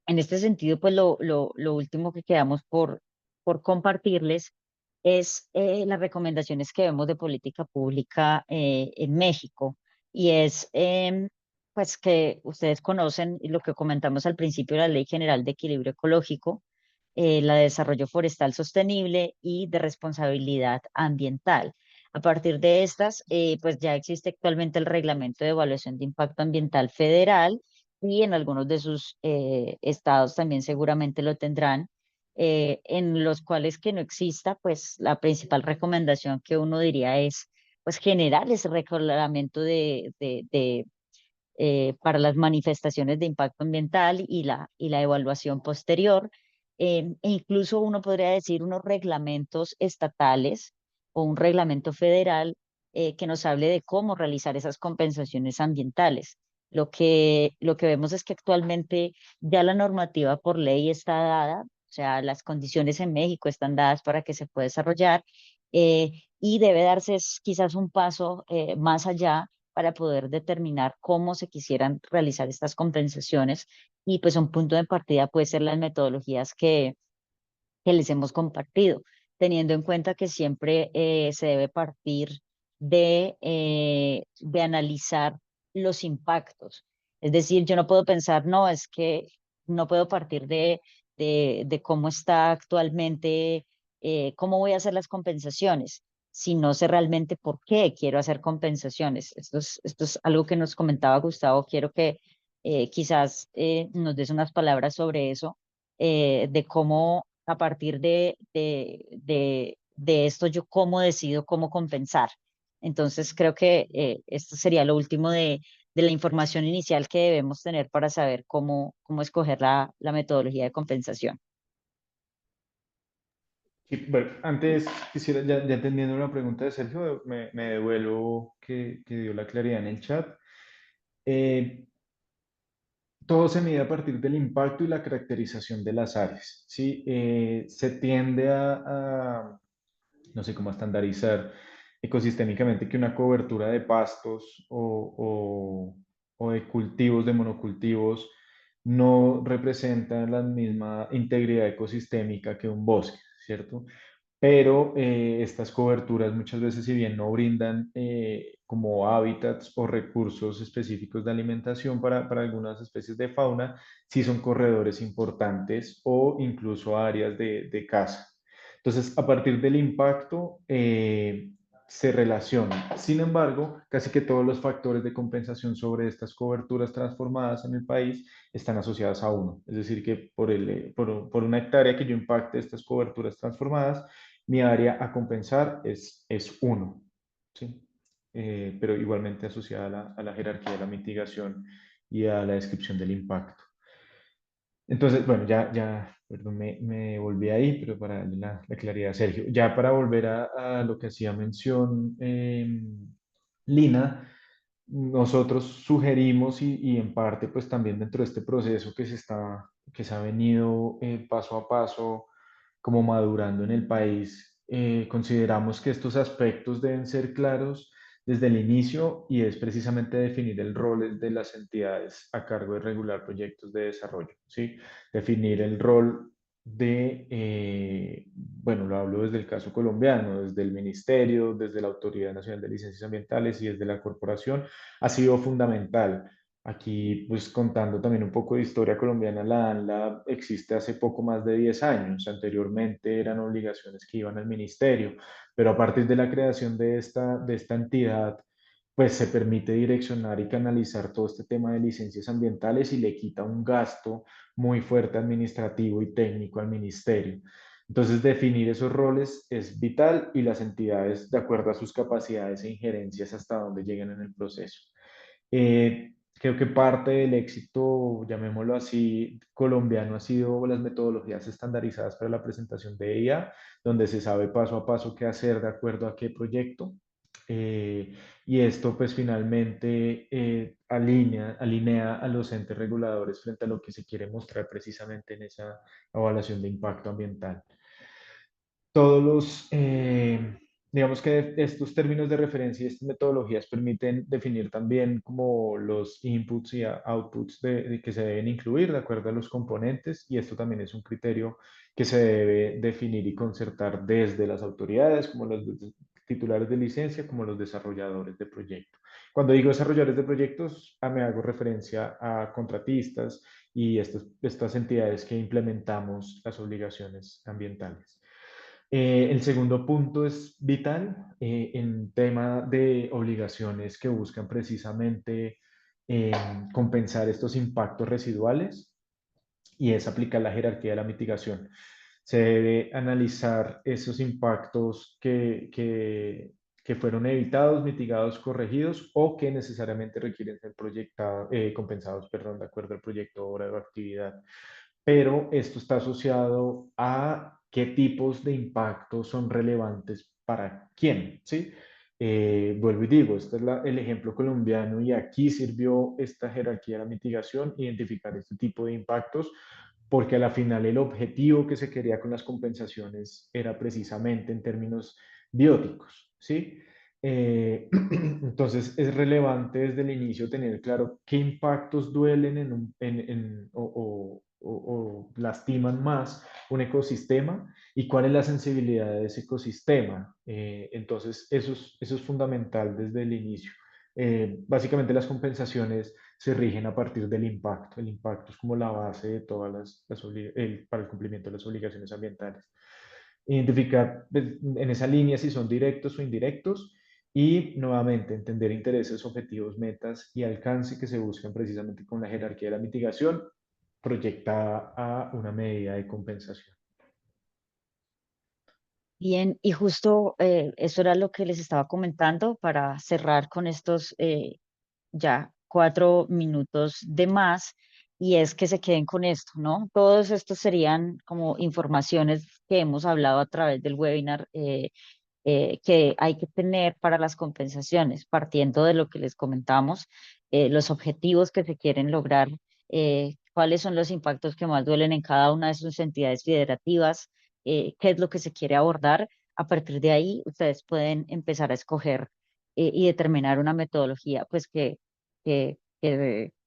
en este sentido, pues lo último que quedamos por compartirles es las recomendaciones que vemos de política pública en México. Y es, pues, que ustedes conocen y lo que comentamos al principio, la Ley General de Equilibrio Ecológico, la de desarrollo forestal sostenible y de responsabilidad ambiental. A partir de estas, pues ya existe actualmente el Reglamento de Evaluación de Impacto Ambiental Federal y en algunos de sus estados también seguramente lo tendrán, en los cuales que no exista, pues la principal recomendación que uno diría es pues generar ese reglamento para las manifestaciones de impacto ambiental y la evaluación posterior, e incluso uno podría decir unos reglamentos estatales o un reglamento federal que nos hable de cómo realizar esas compensaciones ambientales. Lo que vemos es que actualmente ya la normativa por ley está dada, o sea, las condiciones en México están dadas para que se pueda desarrollar, y debe darse quizás un paso más allá para poder determinar cómo se quisieran realizar estas compensaciones. Y pues un punto de partida puede ser las metodologías que les hemos compartido, teniendo en cuenta que siempre se debe partir de analizar los impactos. Es decir, yo no puedo pensar, no, es que no puedo partir de cómo está actualmente, cómo voy a hacer las compensaciones, si no sé realmente por qué quiero hacer compensaciones. Esto es algo que nos comentaba Gustavo. Quiero que quizás nos des unas palabras sobre eso, de cómo a partir de esto yo cómo decido cómo compensar. Entonces creo que esto sería lo último de la información inicial que debemos tener para saber cómo escoger la metodología de compensación. Sí, bueno, antes quisiera, ya entendiendo la pregunta de Sergio, me devuelvo que dio la claridad en el chat. Eh, Todo se mide a partir del impacto y la caracterización de las áreas, ¿sí? Se tiende no sé cómo estandarizar ecosistémicamente que una cobertura de pastos o de cultivos, de monocultivos, no representa la misma integridad ecosistémica que un bosque, ¿cierto? Pero estas coberturas muchas veces, si bien no brindan como hábitats o recursos específicos de alimentación para algunas especies de fauna, sí son corredores importantes o incluso áreas de caza. Entonces, a partir del impacto, se relaciona. Sin embargo, casi que todos los factores de compensación sobre estas coberturas transformadas en el país están asociadas a uno. Es decir, que por una hectárea que yo impacte estas coberturas transformadas, mi área a compensar es uno, ¿sí? Pero igualmente asociada a la jerarquía de la mitigación y a la descripción del impacto. Entonces, bueno, perdón, me volví ahí, pero para darle la claridad a Sergio. Ya para volver a lo que hacía mención Lina, nosotros sugerimos y en parte pues también dentro de este proceso que se ha venido paso a paso como madurando en el país, consideramos que estos aspectos deben ser claros desde el inicio y es precisamente definir el rol de las entidades a cargo de regular proyectos de desarrollo, ¿sí? Definir el rol bueno, lo hablo desde el caso colombiano, desde el Ministerio, desde la Autoridad Nacional de Licencias Ambientales y desde la corporación, ha sido fundamental. Aquí, pues contando también un poco de historia colombiana, la ANLA existe hace poco más de 10 años. Anteriormente eran obligaciones que iban al ministerio, pero a partir de la creación de esta entidad, pues se permite direccionar y canalizar todo este tema de licencias ambientales y le quita un gasto muy fuerte administrativo y técnico al ministerio. Entonces, definir esos roles es vital y las entidades, de acuerdo a sus capacidades e injerencias, hasta donde lleguen en el proceso. Creo que parte del éxito, llamémoslo así, colombiano ha sido las metodologías estandarizadas para la presentación de IA, donde se sabe paso a paso qué hacer de acuerdo a qué proyecto. Y esto pues finalmente alinea a los entes reguladores frente a lo que se quiere mostrar precisamente en esa evaluación de impacto ambiental. Todos digamos que estos términos de referencia y estas metodologías permiten definir también como los inputs y outputs de que se deben incluir de acuerdo a los componentes y esto también es un criterio que se debe definir y concertar desde las autoridades como los titulares de licencia como los desarrolladores de proyectos. Cuando digo desarrolladores de proyectos, me hago referencia a contratistas y estas entidades que implementamos las obligaciones ambientales. El segundo punto es vital en tema de obligaciones que buscan precisamente eh, compensar estos impactos residuales y es aplicar la jerarquía de la mitigación. Se debe analizar esos impactos que fueron evitados, mitigados, corregidos o que necesariamente requieren ser compensados, perdón, de acuerdo al proyecto, obra o actividad, pero esto está asociado a qué tipos de impactos son relevantes para quién, ¿sí? Vuelvo y digo, este es el ejemplo colombiano y aquí sirvió esta jerarquía de la mitigación, identificar este tipo de impactos, porque a la final el objetivo que se quería con las compensaciones era precisamente en términos bióticos, ¿sí? Entonces es relevante desde el inicio tener claro qué impactos duelen o lastiman más un ecosistema y cuál es la sensibilidad de ese ecosistema. Entonces eso es fundamental desde el inicio. Básicamente las compensaciones se rigen a partir del impacto. El impacto es como la base de todas para el cumplimiento de las obligaciones ambientales. Identificar en esa línea si son directos o indirectos y nuevamente entender intereses, objetivos, metas y alcance que se buscan precisamente con la jerarquía de la mitigación proyectada a una medida de compensación. Bien, y justo eso era lo que les estaba comentando para cerrar con estos ya 4 minutos de más. y es que se queden con esto, ¿no? Todos estos serían como informaciones que hemos hablado a través del webinar, que hay que tener para las compensaciones, partiendo de lo que les comentamos, los objetivos que se quieren lograr, cuáles son los impactos que más duelen en cada una de sus entidades federativas, qué es lo que se quiere abordar. A partir de ahí, ustedes pueden empezar a escoger y determinar una metodología, pues que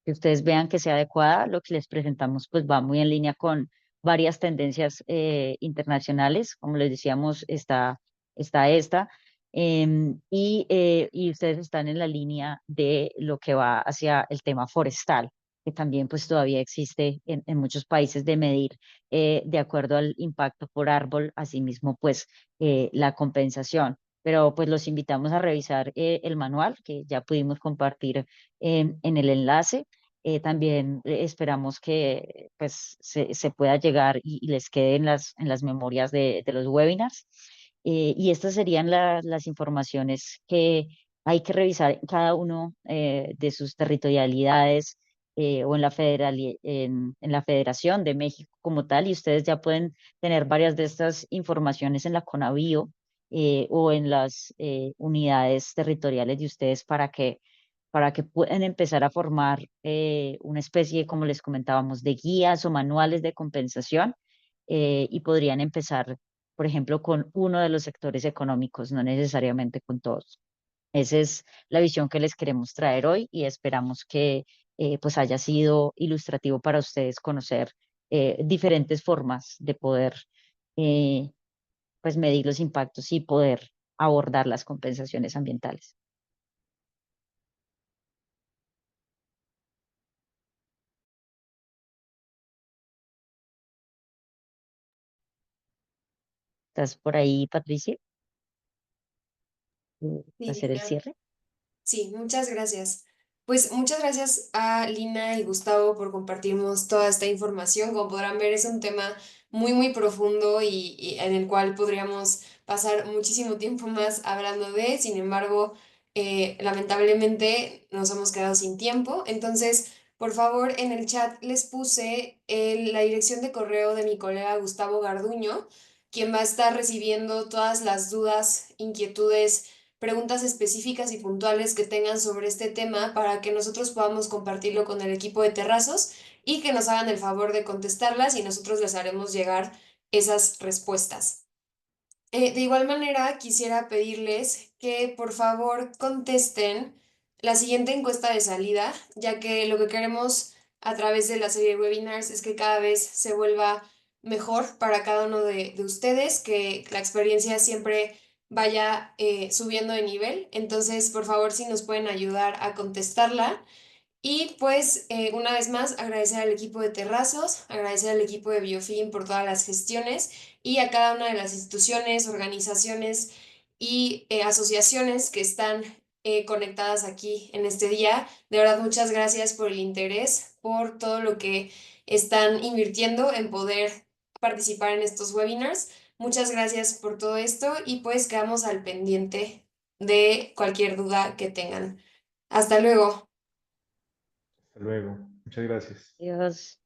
ustedes vean que sea adecuada. Lo que les presentamos, pues va muy en línea con varias tendencias internacionales. Como les decíamos, está esta, y ustedes están en la línea de lo que va hacia el tema forestal, que también pues todavía existe en muchos países de medir de acuerdo al impacto por árbol, asimismo pues la compensación. Pero pues los invitamos a revisar el manual que ya pudimos compartir en el enlace. También esperamos que pues se pueda llegar y les quede en las memorias de los webinars. Y estas serían las informaciones que hay que revisar en cada uno de sus territorialidades, o en en la Federación de México como tal, y ustedes ya pueden tener varias de estas informaciones en la Conavio, o en las unidades territoriales de ustedes para que puedan empezar a formar una especie, como les comentábamos, de guías o manuales de compensación, y podrían empezar, por ejemplo, con uno de los sectores económicos, no necesariamente con todos. Esa es la visión que les queremos traer hoy y esperamos que pues haya sido ilustrativo para ustedes conocer diferentes formas de poder eh, pues medir los impactos y poder abordar las compensaciones ambientales. ¿Estás por ahí, Patricia? Sí, Hacer el Lina. cierre. Sí, muchas gracias. Pues muchas gracias a Lina y Gustavo por compartirnos toda esta información. Como podrán ver, es un tema muy profundo y en el cual podríamos pasar muchísimo tiempo más hablando de. Sin embargo, lamentablemente nos hemos quedado sin tiempo. Entonces, por favor, en el chat les puse la dirección de correo de mi colega Gustavo Garduño, quien va a estar recibiendo todas las dudas, inquietudes, preguntas específicas y puntuales que tengan sobre este tema para que nosotros podamos compartirlo con el equipo de Terrazos y que nos hagan el favor de contestarlas y nosotros les haremos llegar esas respuestas. De igual manera, quisiera pedirles que por favor contesten la siguiente encuesta de salida, ya que lo que queremos a través de la serie de webinars es que cada vez se vuelva mejor para cada uno de ustedes, que la experiencia siempre vaya subiendo de nivel. Entonces, por favor, si nos pueden ayudar a contestarla. Y pues una vez más agradecer al equipo de Terrazos, agradecer al equipo de Biofin por todas las gestiones y a cada una de las instituciones, organizaciones y asociaciones que están conectadas aquí en este día. De verdad, muchas gracias por el interés, por todo lo que están invirtiendo en poder participar en estos webinars. Muchas gracias por todo esto y pues quedamos al pendiente de cualquier duda que tengan. Hasta luego. Hasta luego. Muchas gracias. Dios.